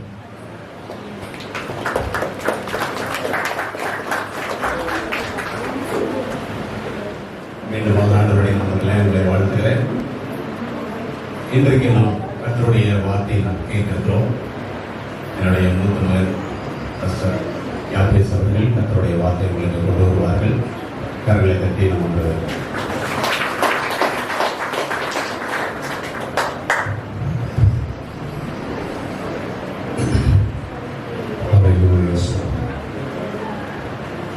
மீண்டும் ஆண்டவருடைய நாமத்திலே உங்களை வாழ்த்துகிறேன். இன்றைக்கு நாம் கற்றுக் கர்த்தருடைய வார்த்தையை நாம் கேட்கின்றோம். என்னுடைய மூத்த மகன் பாஸ்டர் யாபேஸ் அவர்கள் கர்த்தருடைய வார்த்தை உங்களுக்கு கொண்டு வருவார்கள். கரங்களை தட்டி நம்ம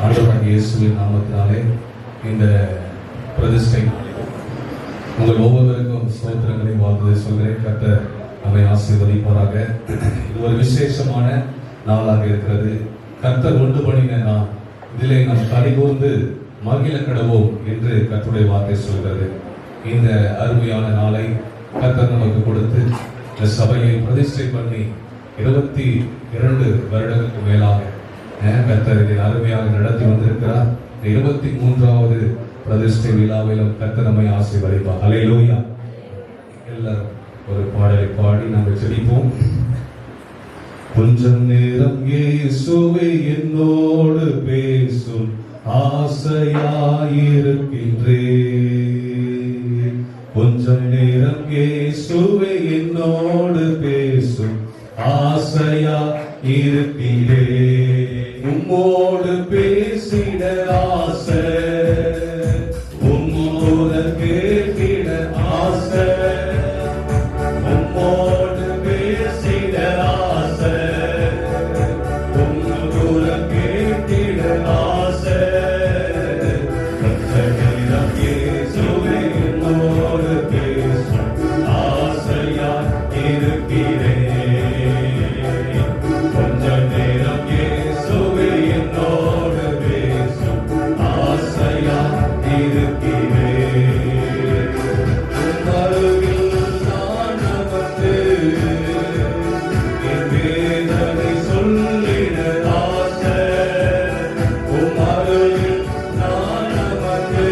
ஆண்டவராகிய இயேசுவின் நாமத்தினாலே இந்த பிரதிஷ்டை உங்கள் ஒவ்வொருவருக்கும் ஸ்தோத்திரங்களை வாழ்த்து சொல்கிறேன். கர்த்தர் நம்மை ஆசீர்வதிப்பாராக. இது ஒரு விசேஷமான நாளாக இருக்கிறது. கர்த்தர் உண்டு பண்ணின நாள். இதிலே நாம் கலிகூர்ந்து மகிழ கடவோம் என்று கர்த்தருடைய வார்த்தை சொல்கிறது. இந்த அருமையான நாளை கர்த்தர் நமக்கு கொடுத்து இந்த சபையை பிரதிஷ்டை பண்ணி 22 வருடங்களுக்கு மேலாக கர்த்தர் இதை அருமையாக நடத்தி வந்திருக்கிறார். 23வது பிரதிஷ்டை விழாவிலும் கர்த்தர் நம்மை ஆசீர்வதிப்பார். அல்லேலூயா. எல்லாரும் ஒரு பாடலை பாடி நாங்கள் ஜெபிப்போம். கொஞ்சம் நேரம் இயேசுவே என்னோடு பேசும் ஆசையாயிருக்கின்றேன். கொஞ்சம் நேரம் இயேசுவே என்னோடு பேசும் ஆசையாயிருக்கின்றேன். உம்மோடு பேசிட ஆசை, உம்மோடு கேட்டிட ஆசை, உம்மோடு பேசிட ஆசை, உம்மோடு கேட்டிட ஆசை. கர்த்தரிடம் இயேசுவே என்னோடு பேசும் ஆசையா இருக்கிறேன். கொஞ்ச நேரம் இயேசுவே என்னோடு பேசும் ஆசையா இருக்கிறேன். அருகில் நான் வந்து என் வேதனை சொல்லிட ஆசை. அருகில் நான் வந்து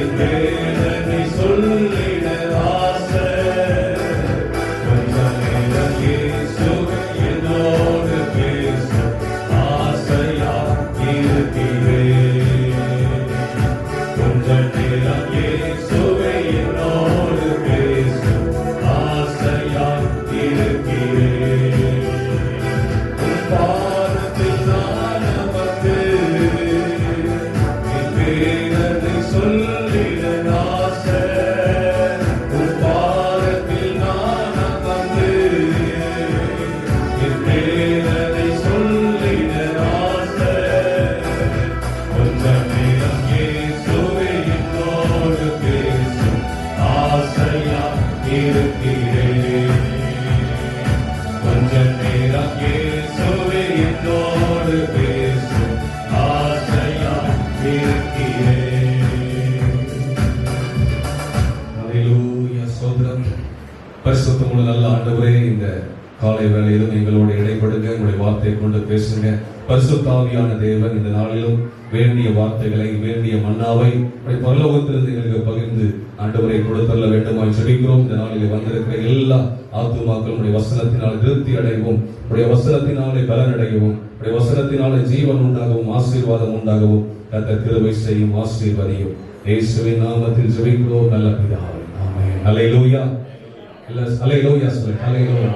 என் வேதனை சொல்லிட ஆசை. கொஞ்ச நேரம் இயேசுவே என்னோடு பேசும் ஆசையா இருக்கிறேன். கொஞ்ச நேரம் இயேசுவே என்னோடு பேசும் ஆசையா இருக்கிறேன். உன் பாதத்தில் நான் அமர்ந்து என் வேதனை சொல்லிட ஆசை. உன் பாதத்தில் நான் அமர்ந்து என் வேதனை சொல்லிட ஆசை. கொஞ்ச நேரம் இயேசுவே என்னோடு பேசும் ஆசையா இருக்கிறேன். கொஞ்ச நேரம் இயேசுவே என்னோடு பேசும் ஆசையா இருக்கிறேன். அல்லேலூயா. ஸ்தோத்திரம். பரிசுத்தமுள்ள நல்ல ஆண்டவரே, இந்த காலை வேளையிலும் எங்களோடு இடைப்படுங்க. உங்களுடைய வார்த்தையை கொண்டு பேசுங்க. பரிசுத்த ஆவியான தேவன் இந்த நாளிலும் வேண்டிய வார்த்தைகளை, வேண்டிய மன்னாவை பரலோகத்திலிருந்து எங்களுக்கு பகிர்ந்து ஆண்டவரை கொடுத்தள்ள வேண்டுமாய் ஜெபிக்கிறோம். இந்த நாளிலே வந்திருக்கிற எல்லா ஆத்துமாக்களும் உடைய வசனத்தினால் திருப்தி அடையவும், உடைய வசனத்தினாலே பலனடையவும், உடைய வசனத்தினாலே ஜீவன் உண்டாகவும் ஆசீர்வாதம் உண்டாகவும் கர்த்தர் கிருபை செய்யும், ஆசீர்வதியும். இயேசுவின் நாமத்தில் ஜெபிக்கிறோம் நல்ல பிதாவே. ஆமென். அல்லேலூயா. அல்லேலூயா சொல்லுங்க. அல்லேலூயா.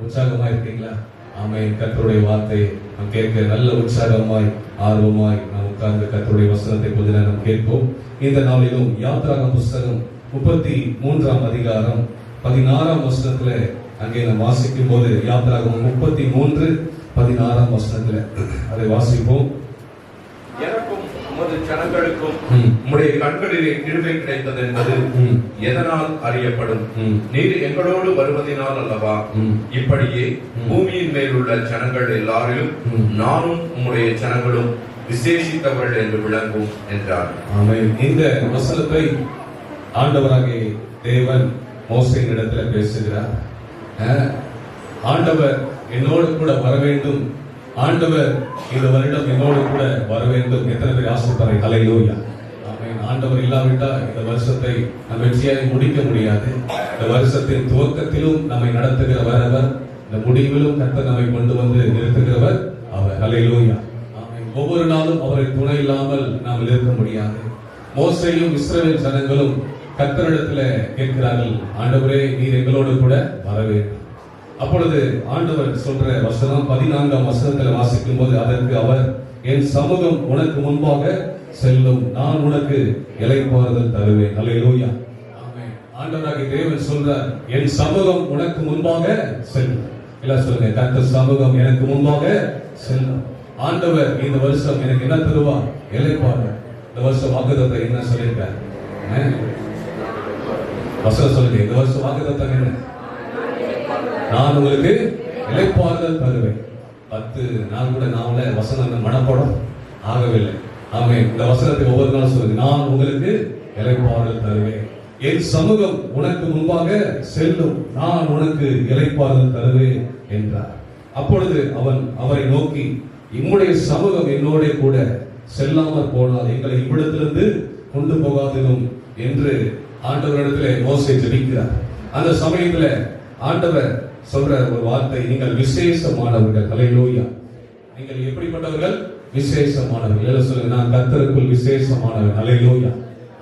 உற்சாகமா இருக்கீங்களா? ஆமென். கர்த்தருடைய வார்த்தை நாம் கேட்க நல்ல உற்சாகமாய் ஆர்வமாய் நாம் உட்கார்ந்து கர்த்தருடைய வசனத்தை கொஞ்ச நேரம் கேட்போம். இந்த நாளிலும் யாத்ராகம புஸ்தகம் 33ஆம் அதிகாரம் 16ஆம் வசனத்துல அங்கே நாம் வாசிக்கும் போது, யாத்ராகமம் 33:16ஆம் வசனத்துல அதை வாசிப்போம். எனக்கும் உமது ஜனங்களுக்கும் உம்முடைய கண்களிலே கிருபை கிடைத்தது என்பது எதனால் அறியப்படும்? நீர் எங்களோடு வருவதினால் அல்லவா? இப்படியே பூமியின் மேலுள்ள ஜனங்கள் எல்லாரிலும் நானும் உம்முடைய ஜனங்களும் விசேஷித்தவர்கள் என்று விளங்கும் என்றார். ஆமென். இந்த வசனத்தை ஆண்டவராகிய தேவன் மோசேயின் இடத்துல பேசுகிறார். ஆண்டவர் என்னோடு கூட வர வேண்டும், ஆண்டவர் இந்த வருடம் என்னோடு கூட வர வேண்டும். எத்தனை பேர் ஆசைப்படுறீங்க? அல்லேலூயா. ஆமென். ஆண்டவர் இல்லாவிட்டால் இந்த வருஷத்தை நாம் வெற்றியாக முடிக்க முடியாது. இந்த வருஷத்தின் துவக்கத்திலும் நம்மை நடத்துகிறவர் அவர், இந்த முடிவிலும் கர்த்தர் நம்மை கொண்டு வந்து நிறுத்துகிறவர் அவர். அல்லேலூயா. ஆமென். ஒவ்வொரு நாளும் அவரை துணை இல்லாமல் நாம் இருக்க முடியாது. மோசேயும் இஸ்ரவேல் ஜனங்களும் கர்த்தரிடத்துல கேட்கிறார்கள், ஆண்டவரே நீர் எங்களோடு கூட வர வேண்டும். அப்பொழுது ஆண்டவர் சொல்ற வசனம் 14ஆம் வசனத்துல வாசிக்கும் போது, அதற்கு அவர், என் சமூகம் உனக்கு முன்பாக செல்லும், நான் உனக்கு இளைப்பாறுதல் தருவேன். அல்லேலூயா. ஆமென். ஆண்டவராகிய தேவன் சொல்றார், என் சமூகம் உனக்கு முன்பாக செல்லும். எல்லாம் சொல்லுங்க, கர்த்தர் சமூகம் எனக்கு முன்பாக செல்லும். ஆண்டவர் இந்த வருஷம் எனக்கு என்ன தருவார்? இளைப்பாறுதல். இந்த வருஷம் வாக்குத்தத்தம் என்ன சொல்லியிருக்கார்? வசனம் சொல்லுங்க, இந்த வருஷம் வாக்குத்தத்தம் என்ன? நான் உங்களுக்கு இளைப்பாறுதல் தருவேன். 10 நாள் கூட நாமள வசனம் மனப்படம் ஆகவில்லை. ஆமென். இந்த வசனத்தை ஒவ்வொரு நாளும் சொல்லுங்க, நான் உங்களுக்கு இளைப்பாறுதல் தருவேன். என் சமூகம் உனக்கு முன்பாக செல்லும், நான் உனக்கு இளைப்பாறுதல் தருவேன் என்றார். அப்பொழுது அவன் அவரை நோக்கி, இம்முடைய சமூகம் என்னோட கூட செல்லாமற் போனால் எங்களை இவ்விடத்திலிருந்து கொண்டு போகாதிரும் என்று ஆண்டவரிடத்திலே மோசே ஜெபிக்கிறார். அந்த சமயத்துல ஆண்டவர் சொல்ற ஒரு வார்த்தை, நீங்கள் விசேஷமானவர்கள். அல்லேலூயா. நீங்கள் எப்படிப்பட்டவர்கள்? விசேஷமானவர்கள். எல்லாம் சொல்லுங்க, நான் கர்த்தருக்குள் விசேஷமானவன். அல்லேலூயா.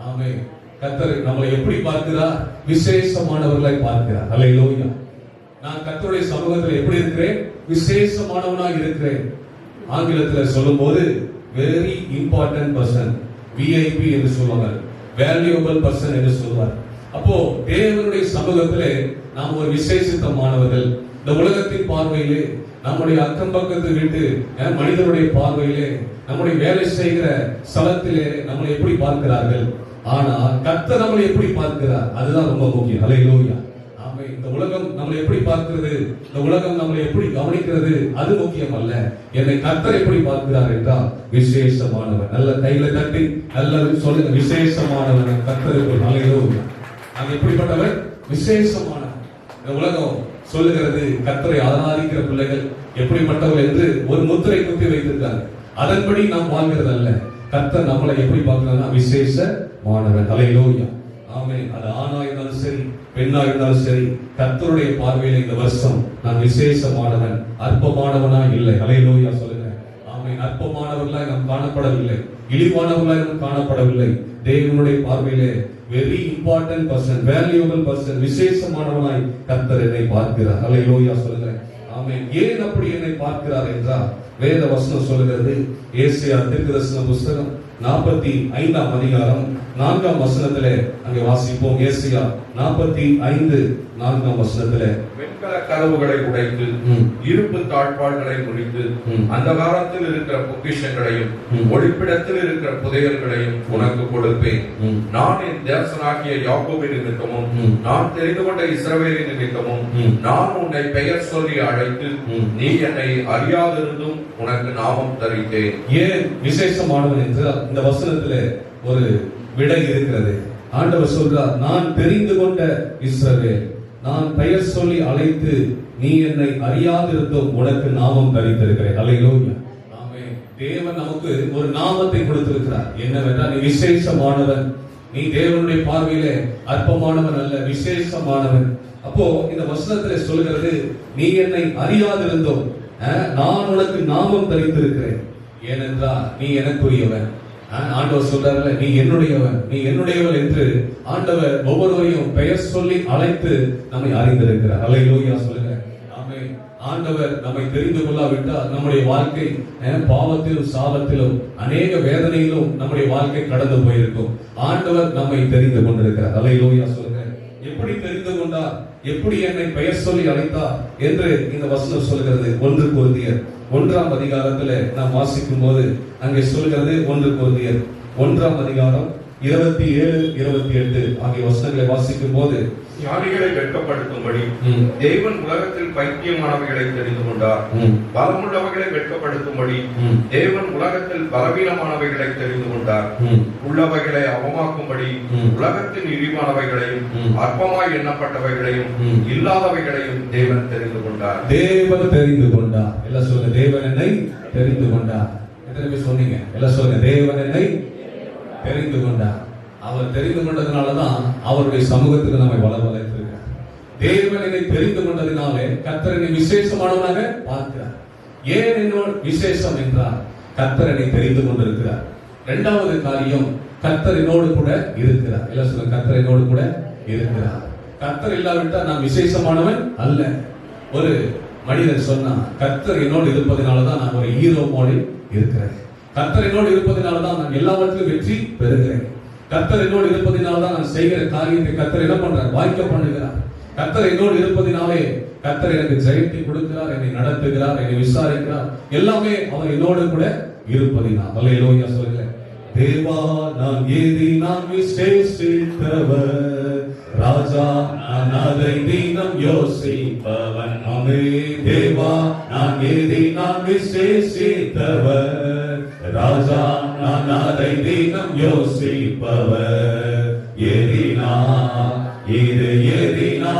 ஆமென். கர்த்தர் நம்மளை எப்படி பார்க்கிறார்? விசேஷமானவர்களை பார்க்கிறார். அல்லேலூயா. நான் கர்த்தருடைய சமூகத்தில் எப்படி இருக்கிறேன்? விசேஷமானவனாக இருக்கிறேன். ஆங்கிலத்தில் சொல்லும்போது வெரி இம்பார்ட்டன்ட் பர்சன், விஐபி என்று சொல்லுவாங்க, வேல்யூபிள் பர்சன் என்று சொல்வார். அப்போ தேவனுடைய சமூகத்திலே நாம் ஒரு விசேஷித்தமானவர்கள். இந்த உலகத்தின் பார்வையிலே, நம்முடைய அக்கம் பக்கத்து வீட்டு மனிதனுடைய பார்வையிலே, நம்முடைய வேலை செய்கிற ஸ்தலத்திலே நம்மளை எப்படி பார்க்கிறார்கள்? ஆனா கர்த்தர் நம்மளை எப்படி பார்க்கிறார்? அதுதான் ரொம்ப முக்கியம். அல்லேலூயா. ஆமென். இந்த உலகம் நம்மளை எப்படி பார்க்கிறது, இந்த உலகம் நம்மளை எப்படி கவனிக்கிறது, அது முக்கியம் அல்ல. என்னை கர்த்தர் எப்படி பார்க்கிறார் என்றால் விசேஷமானவன். நல்ல கையில தட்டி நல்ல சொல்லுங்க, விசேஷமானவன் கர்த்தருக்குள். அல்லேலூயா. அது எப்படிப்பட்டவர்? விசேஷமானவன். இந்த உலகம் சொல்லுகிறது கர்த்தரை ஆராதிக்கிற பிள்ளைகள் எப்படிப்பட்டவர்கள் என்று ஒரு முத்திரை குத்தி வைத்திருக்காங்க. அதன்படி நாம் வாழ்கிறது அல்ல. கர்த்தர் நம்மளை எப்படி பார்க்கிறார்னா விசேஷமானவன். அல்லேலூயா. ஆமென். அது ஆணா இருந்தாலும் சரி, பெண்ணா இருந்தாலும் சரி, கர்த்தருடைய பார்வையில இந்த வருஷம் நான் விசேஷமானவன், அற்பமானவனா இல்லை. அல்லேலூயா சொல்லுங்க. ஆமென். அற்பமானவர்களாய் நாம் காணப்படவில்லை, இழிவானவர்களாய் நாம் காணப்படவில்லை. தேவனுடைய பார்வையிலே very important person, valuable person, விசேஷமானவனாய் கர்த்தர் என்னை பார்க்கிறார். அல்லேலூயா சொல்லுங்க. ஆமென். ஏன் அப்படி என்னை பார்க்கிறார் என்றால் வேத வசனம் சொல்லுகிறது. ஏசாயா தீர்க்கதரிசன புத்தகம் 45ஆம் அதிகாரம் 4ஆம் வசனத்திலே அங்கே வாசிப்போம். ஏசாயா 45:4ஆம் வசனத்திலே, வெண்கல கதவுகளை உடைத்து இருப்பு தாழ்பாள்களை முறித்து அந்தகாரத்தில் இருக்கிற பொக்கிஷங்களையும் ஒளிப்பிடத்தில் இருக்கிற புதையல்களையும் உனக்கு கொடுப்பேன். நான் என் தேசனாகிய யாக்கோபின் நிமித்தமும் நான் தெரிந்து கொண்ட இஸ்ரவேலின் நிமித்தமும் நான் உன்னை பெயர் சொல்லி அழைத்து நீ என்னை அறியாதிருந்தும் உனக்கு நாமம் தரித்தேன். ஏன் விசேஷமானவன் என்று இந்த வசனத்திலே ஒரு விடை இருக்கிறது. ஆண்டவர் சொல்றார், நான் தெரிந்து கொண்ட இஸ்ரவேல், நான் பெயர் சொல்லி அழைத்து நீ என்னை அறியாதிருந்தும் உனக்கு நாமம் தரித்திருக்கிறேன். அல்லேலூயா. ஆமென். தேவன் நமக்கு ஒரு நாமத்தை கொடுத்திருக்கிறார். என்னவென்றால் நீ விசேஷமானவன். நீ தேவனுடைய பார்வையிலே அற்பமானவன் அல்ல, விசேஷமானவன். அப்போ இந்த வசனத்திலே சொல்கிறது, நீ என்னை அறியாதிருந்தும் நான் உனக்கு நாமம் தரித்திருக்கிறேன். ஏனென்றால் நீ எனக்குரியவன். ஆண்டவர் சொல்றாரு, நீ என்னுடையவன், நீ என்னுடையவள் என்று ஆண்டவர் ஒவ்வொருவரையும் பெயர் சொல்லி அழைத்து நம்மை அறிந்திருக்கிறார். அல்லேலூயா சொல்லுங்க. ஆமென். ஆண்டவர் நம்மை தெரிந்து கொள்ளாவிட்டால் நம்முடைய வாழ்க்கை பாவத்திலும் சாபத்திலும் அநேக வேதனையிலும் நம்முடைய வாழ்க்கை கடந்து போயிருக்கும். ஆண்டவர் நம்மை தெரிந்து கொண்டிருக்கிறார். அல்லேலூயா சொல்லுங்க. எப்படி தெரிந்து கொண்டார், எப்படி என்னை பெயர் சொல்லி அழைத்தார் என்று இந்த வசனம் சொல்கிறது. 1 கொரிந்தியர் 1ஆம் அதிகாரத்தில் நாம் வாசிக்கும் போது அங்கே சொல்கிறது, 1 கொரிந்தியர் 1ஆம் அதிகாரம் 27-28 ஆகிய வசனங்களை வாசிக்கும் போது, ஞானிகளை வெட்கப்படுத்தும்படி தேவன் உலகத்தில் பைத்தியமானவைகளை தெரிந்து கொண்டார். பலமுள்ளவைகளை வெட்கப்படுத்தும்படி தேவன் உலகத்தில் பலவீனமானவைகளை தெரிந்து கொண்டார். உள்ளவைகளை அவமாக்கும்படி உலகத்தின் இழிவானவைகளையும் அற்பமாய் எண்ணப்பட்டவைகளையும் இல்லாதவைகளையும் தேவன் தெரிந்து கொண்டார். தேவன் தெரிந்து கொண்டார். எல்லாம் சொல்லுங்க, தேவன் என்னை தெரிந்து கொண்டார். எத்தனை பேர் சொன்னீங்க? எல்லாம் சொல்லுங்க, தேவன் என்னை தெரிந்து கொண்டார். அவர் தெரிந்து கொண்டதுனாலதான் அவருடைய சமூகத்துக்கு நம்மை வளர்த்திருக்கிறார். தேவன் என்னை தெரிந்து கொண்டதினாலே கர்த்தர் என்னை விசேஷமானவனாக பார்க்கிறார். ஏன் என்னோட விசேஷம் என்றால் கர்த்தர் என்னை தெரிந்து கொண்டிருக்கிறார். இரண்டாவது காரியம், கர்த்தர் என்னோடு கூட இருக்கிறார். எல்லாம் சொல்லுங்க, கர்த்தர் என்னோடு கூட இருக்கிறார். கர்த்தர் இல்லாவிட்டால் நான் விசேஷமானவன் அல்ல. ஒரு மனிதன் சொன்னா, கர்த்தர் என்னோடு இருப்பதனாலதான் நான் ஒரு ஹீரோ மாதிரி இருக்கிறேன். கர்த்தர் என்னோடு இருப்பதனாலதான் நான் எல்லாவற்றிலும் வெற்றி பெறுகிறேன். கர்த்தர் என்னோடு இருப்பதனால்தான் நான் செய்கிற காரியத்தை கர்த்தர் என்ன பண்றார்? வாய்க்க பண்ணுகிறார். கர்த்தர் என்னோடு இருப்பதினாலே கர்த்தர் எனக்கு ஜெயத்தை கொடுக்கிறார், என்னை நடத்துகிறார், என்னை விசாரிக்கிறார். எல்லாமே அவர் என்னோடு கூட இருப்பதினால். அல்லேலூயா சொல்லுங்க. தேவா நான் ஏதி நான் விசேஷித்தவர், ராஜா நான் அதை தினம் யோசிப்பவன். ஆமே. தேவா நான் ஏதி நான் விசேஷித்தவர், ராஜா நான் அதை தினம் யோசிப்பவர். ஏறினா இது ஏறினா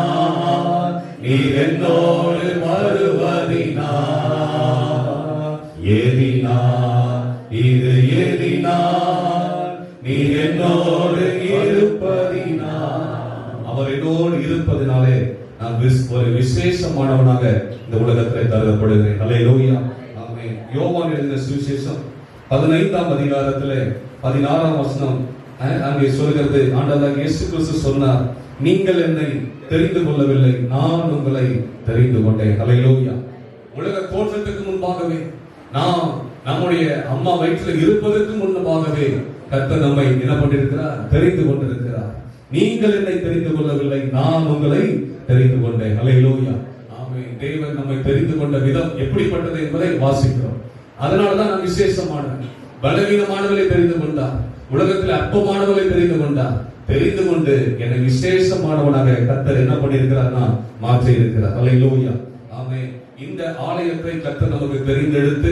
நீர் என்னோடு வருவதினா, ஏறினா இது ஏறினா நீர் என்னோடு இருப்பதினா. அவர் என்னோடு இருப்பதினாலே நான் ஒரு விசேஷமானவனாக இந்த உலகத்தில் கருதப்படுகிறேன். அல்லேலூயா. ஆமென். யோவான் எழுதின சுவிசேஷம் 15ஆம் அதிகாரத்திலே 16ஆம் வசனம் அங்கே சொல்கிறது, ஆண்டவராகிய இயேசு கிறிஸ்து சொன்னார், நீங்கள் என்னை தெரிந்து கொள்ளவில்லை, நான் உங்களை தெரிந்து கொண்டேன். அல்லேலூயா. உலக தோற்றத்துக்கு முன்பாகவே, நாம் நம்முடைய அம்மா வயிற்றில் இருப்பதற்கு முன்பாகவே கர்த்தர் நம்மை என்ன பண்ணிருக்கிறார்? தெரிந்து கொண்டிருக்கிறார். நீங்கள் என்னை தெரிந்து கொள்ளவில்லை, நான் உங்களை தெரிந்து கொண்டேன். அல்லேலூயா. ஆமென். தேவன் நம்மை தெரிந்து கொண்ட விதம் எப்படிப்பட்டது என்பதை வாசிக்கிறோம். அதனாலதான் நான் விசேஷமானவன். பலவீனமானவர்களை தெரிந்து கொண்டார், உலகத்தில் அற்பமானவர்களை தெரிந்து கொண்டார். தெரிந்து கொண்டு என்னை விசேஷமானவனாக கர்த்தர் என்ன பண்ணியிருக்கிறார்னா மாற்றி இருக்கிறார். அல்லேலூயா. ஆமென். இந்த ஆலயத்தை கர்த்தர் நமக்கு தெரிந்தெடுத்து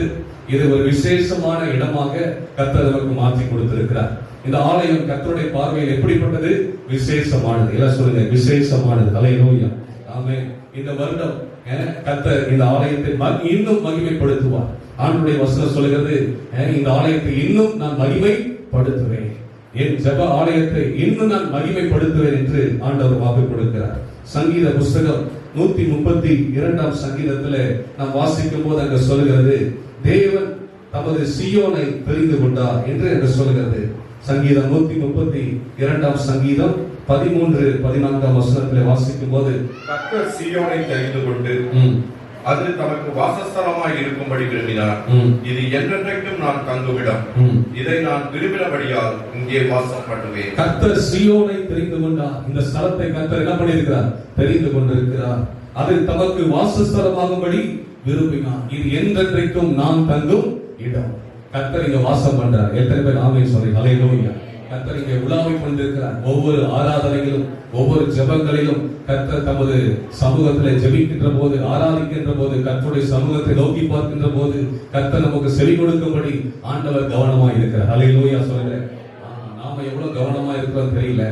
இது ஒரு விசேஷமான இடமாக கர்த்தர் நமக்கு மாற்றி கொடுத்திருக்கிறார். இந்த ஆலயம் கர்த்தருடைய பார்வையில் எப்படிப்பட்டது? விசேஷமானது. எல்லாம் சொல்லுங்க, விசேஷமானது. அல்லேலூயா. ஆமென். இந்த வருடம் கர்த்தர் இந்த ஆலயத்தை இன்னும் மகிமைப்படுத்துவார். ஆண்டவருடைய வசனம் சொல்கிறது, இந்த ஆலயத்தை இன்னும் நான் மகிமைப்படுத்துவேன், என் ஜெப ஆலயத்தை இன்னும் நான் மகிமைப்படுத்துவேன் என்று ஆண்டவர் வாக்கு கொடுக்கிறார். சங்கீத புஸ்தகம் 132ஆம் சங்கீதத்திலே நாம் வாசிக்கும் போது அங்க சொல்கிறது, தேவன் தமது சீயோனை தெரிந்து கொண்டார் என்று அங்க சொல்கிறது. சங்கீதம் 132ஆம் சங்கீதம் 13-14ஆம் வசனத்திலே வாசிக்கும் போது, கர்த்தர் சீயோனை தெரிந்து கொண்டு அது தமக்கு வாசஸ்தலமாய் இருக்கும்படி விரும்பினார். இது என்றென்றைக்கும் நான் தங்குவிடம், இதை நான் விரும்பினபடியால் இங்கே வாசம் பண்ணுவேன். கர்த்தர் சீயோனை தெரிந்து கொண்டார். இந்த ஸ்தலத்தை கர்த்தர் என்ன பண்ணியிருக்கிறார்? தெரிந்து கொண்டிருக்கிறார். அது தமக்கு வாசஸ்தலமாகும்படி விரும்பினார். இது என்றென்றைக்கும் நான் தங்கும் இடம். கர்த்தர் இங்க வாசம் பண்றார். எத்தனை பேர் ஆமென் சொல்றீங்க? அல்லேலூயா. கர்த்தர் இங்கே உலாவிக் கொண்டிருக்கிறார். ஒவ்வொரு ஆராதனையிலும், ஒவ்வொரு ஜெபங்களிலும் கர்த்தர் தமது சமூகத்தில் ஜெபிக்கின்ற போது, ஆராதிக்கின்ற போது, கர்த்தருடைய சமூகத்தை நோக்கி பார்க்கின்ற போது கர்த்தர் நமக்கு செவி கொடுக்கும்படி ஆண்டவர் கவனமா இருக்கிறார். அல்லேலூயா சொல்லுங்க. நாம எவ்வளவு கவனமா இருக்கிறோம் தெரியல,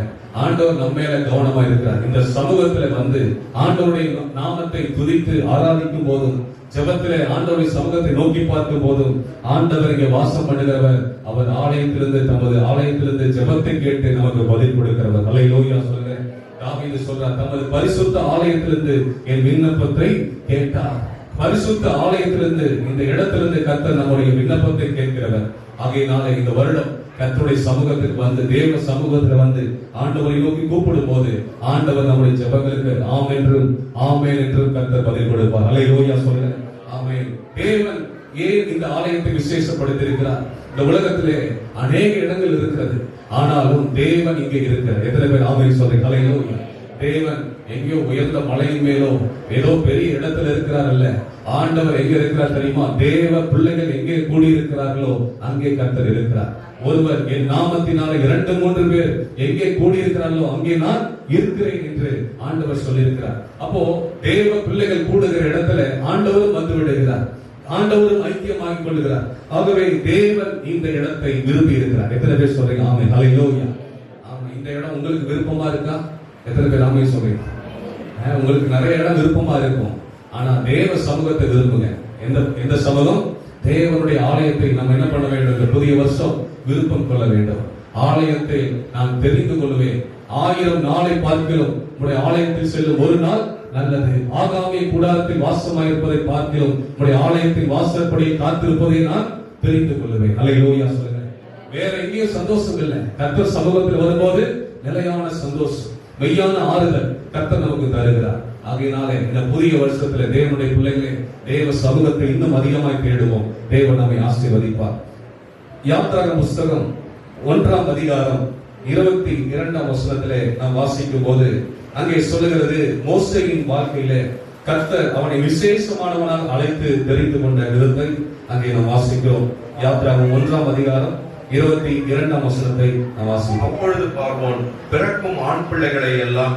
ஆண்டவர் நம்ம மேல கவனமா இருக்கிறார். இந்த சமூகத்துல வந்து ஆண்டவருடைய நாமத்தை துதித்து ஆராதிக்கும் போதும், ஜெபத்திலே ஆண்டவருடைய சமூகத்தை நோக்கி பார்க்கும் போதும் ஆண்டவர் இங்கே வாசம் பண்ணுகிறவர். அவர் ஆலயத்திலிருந்து, தமது ஆலயத்திலிருந்து ஜெபத்தை கேட்டு நமக்கு பதில் கொடுக்கிறவர். அல்லேலூயா சொல்லுங்க. தாவீது சொல்றார், தமது பரிசுத்த ஆலயத்திலிருந்து என் விண்ணப்பத்தை கேட்டார். பரிசுத்த ஆலயத்திலிருந்து, இந்த இடத்திலிருந்து கர்த்தர் நம்முடைய விண்ணப்பத்தை கேட்கிறவர். ஆகையினாலே இந்த வருடம் கர்த்தருடைய சமூகத்துக்கு வந்து, தேவ சமூகத்தில் வந்து ஆண்டவரை நோக்கி கூப்பிடும் போது ஆண்டவர் நம்முடைய ஜெபங்களுக்கு ஆம் என்றும் ஆமென் என்றும் கர்த்தர் பதில் கொடுப்பார். அல்லேலூயா சொல்லுங்க. ஆமென். தேவன் ஏன் இந்த ஆலயத்தை விசேஷப்படுத்தியிருக்கிறார்? இந்த உலகத்திலே அநேக இடங்கள் இருக்கிறது, ஆனாலும் தேவன் இங்கே இருக்கிறார். எத்தனை பேர் ஆமென் சொல்றீங்க? அல்லேலூயா. தேவன் எங்கேயோ உயர்ந்த மலையின் மேலோ ஏதோ பெரிய இடத்துல இருக்கிறார் அல்ல. ஆண்டவர் எங்க இருக்கிறார் தெரியுமா? தேவ பிள்ளைகள் எங்கே கூடி இருக்கிறார்களோ அங்கே கர்த்தர் இருக்கிறார். ஒருவர் என் நாமத்தினால 2-3 பேர் எங்கே கூடி இருக்கிறார்களோ அங்கே நான் இருக்கிறேன் என்று ஆண்டவர் சொல்லியிருக்கிறார். அப்போ தேவ பிள்ளைகள் கூடுகிற இடத்துல ஆண்டவரும் வந்து விடுகிறார், ஆண்டவரும் ஐக்கியமாகிக் கொள்கிறார். ஆகவே தேவன் இந்த இடத்தை விரும்பி இருக்கிறார். எத்தனை பேர் சொல்றீங்க? ஆமென். அல்லேலூயா. ஆமென். இந்த இடம் உங்களுக்கு விருப்பமா இருக்கா? எத்தனை பேர் ஆமென் சொல்றீங்க? உங்களுக்கு நிறைய இடம் விருப்பமா இருக்கும், ஆனா தேவ சமூகத்தை விரும்புங்க. எந்த சமூகம்? தேவனுடைய ஆலயத்தை நாம் என்ன பண்ண வேண்டும்? இந்த புதிய வருஷம் விருப்பம் கொள்ள வேண்டும். ஆலயத்தை நான் தெரிந்து கொள்வேன். 1000 நாளை பார்க்கிறோம் உடைய ஆலயத்தில் செல்லும் ஒரு நாள் நல்லது. ஆகாமிய கூடாரத்தில் வாசமாயிருப்பதை பார்க்கிறோம் உடைய ஆலயத்தின் வாசற்படியை காத்திருப்பதை நான் தெரிந்து கொள்வேன். அல்லேலூயா சொல்லுங்க. வேற எங்கேயும் சந்தோஷம் இல்லை. கர்த்தர் சமூகத்தில் வரும்போது நிலையான சந்தோஷம், மெய்யான ஆறுதல் கர்த்தர் நமக்கு தருகிறார். ஆகையினாலே இந்த புதிய வருஷத்துல தேவனுடைய பிள்ளைகளே, தேவ சமூகத்தை இன்னும் அதிகமாய் தேடுவோம். தேவன் நம்மை ஆசீர்வதிப்பார். யாத்ராகம புஸ்தகம் 1ஆம் அதிகாரம் 22ஆம் வசனத்திலே நாம் வாசிக்கும் போது அங்கே சொல்லுகிறது, மோசேயின் வாழ்க்கையிலே கர்த்தர் அவனை விசேஷமானவனாக அழைத்து தெரிந்து கொண்ட விதத்தை அங்கே நாம் வாசிக்கிறோம். யாத்ராகமம் 1ஆம் அதிகாரம் 22ஆம் வசனத்தை நாம் வாசிக்கிறோம். அப்பொழுது பார்வோன் பிறக்கும் ஆண் பிள்ளைகளை எல்லாம்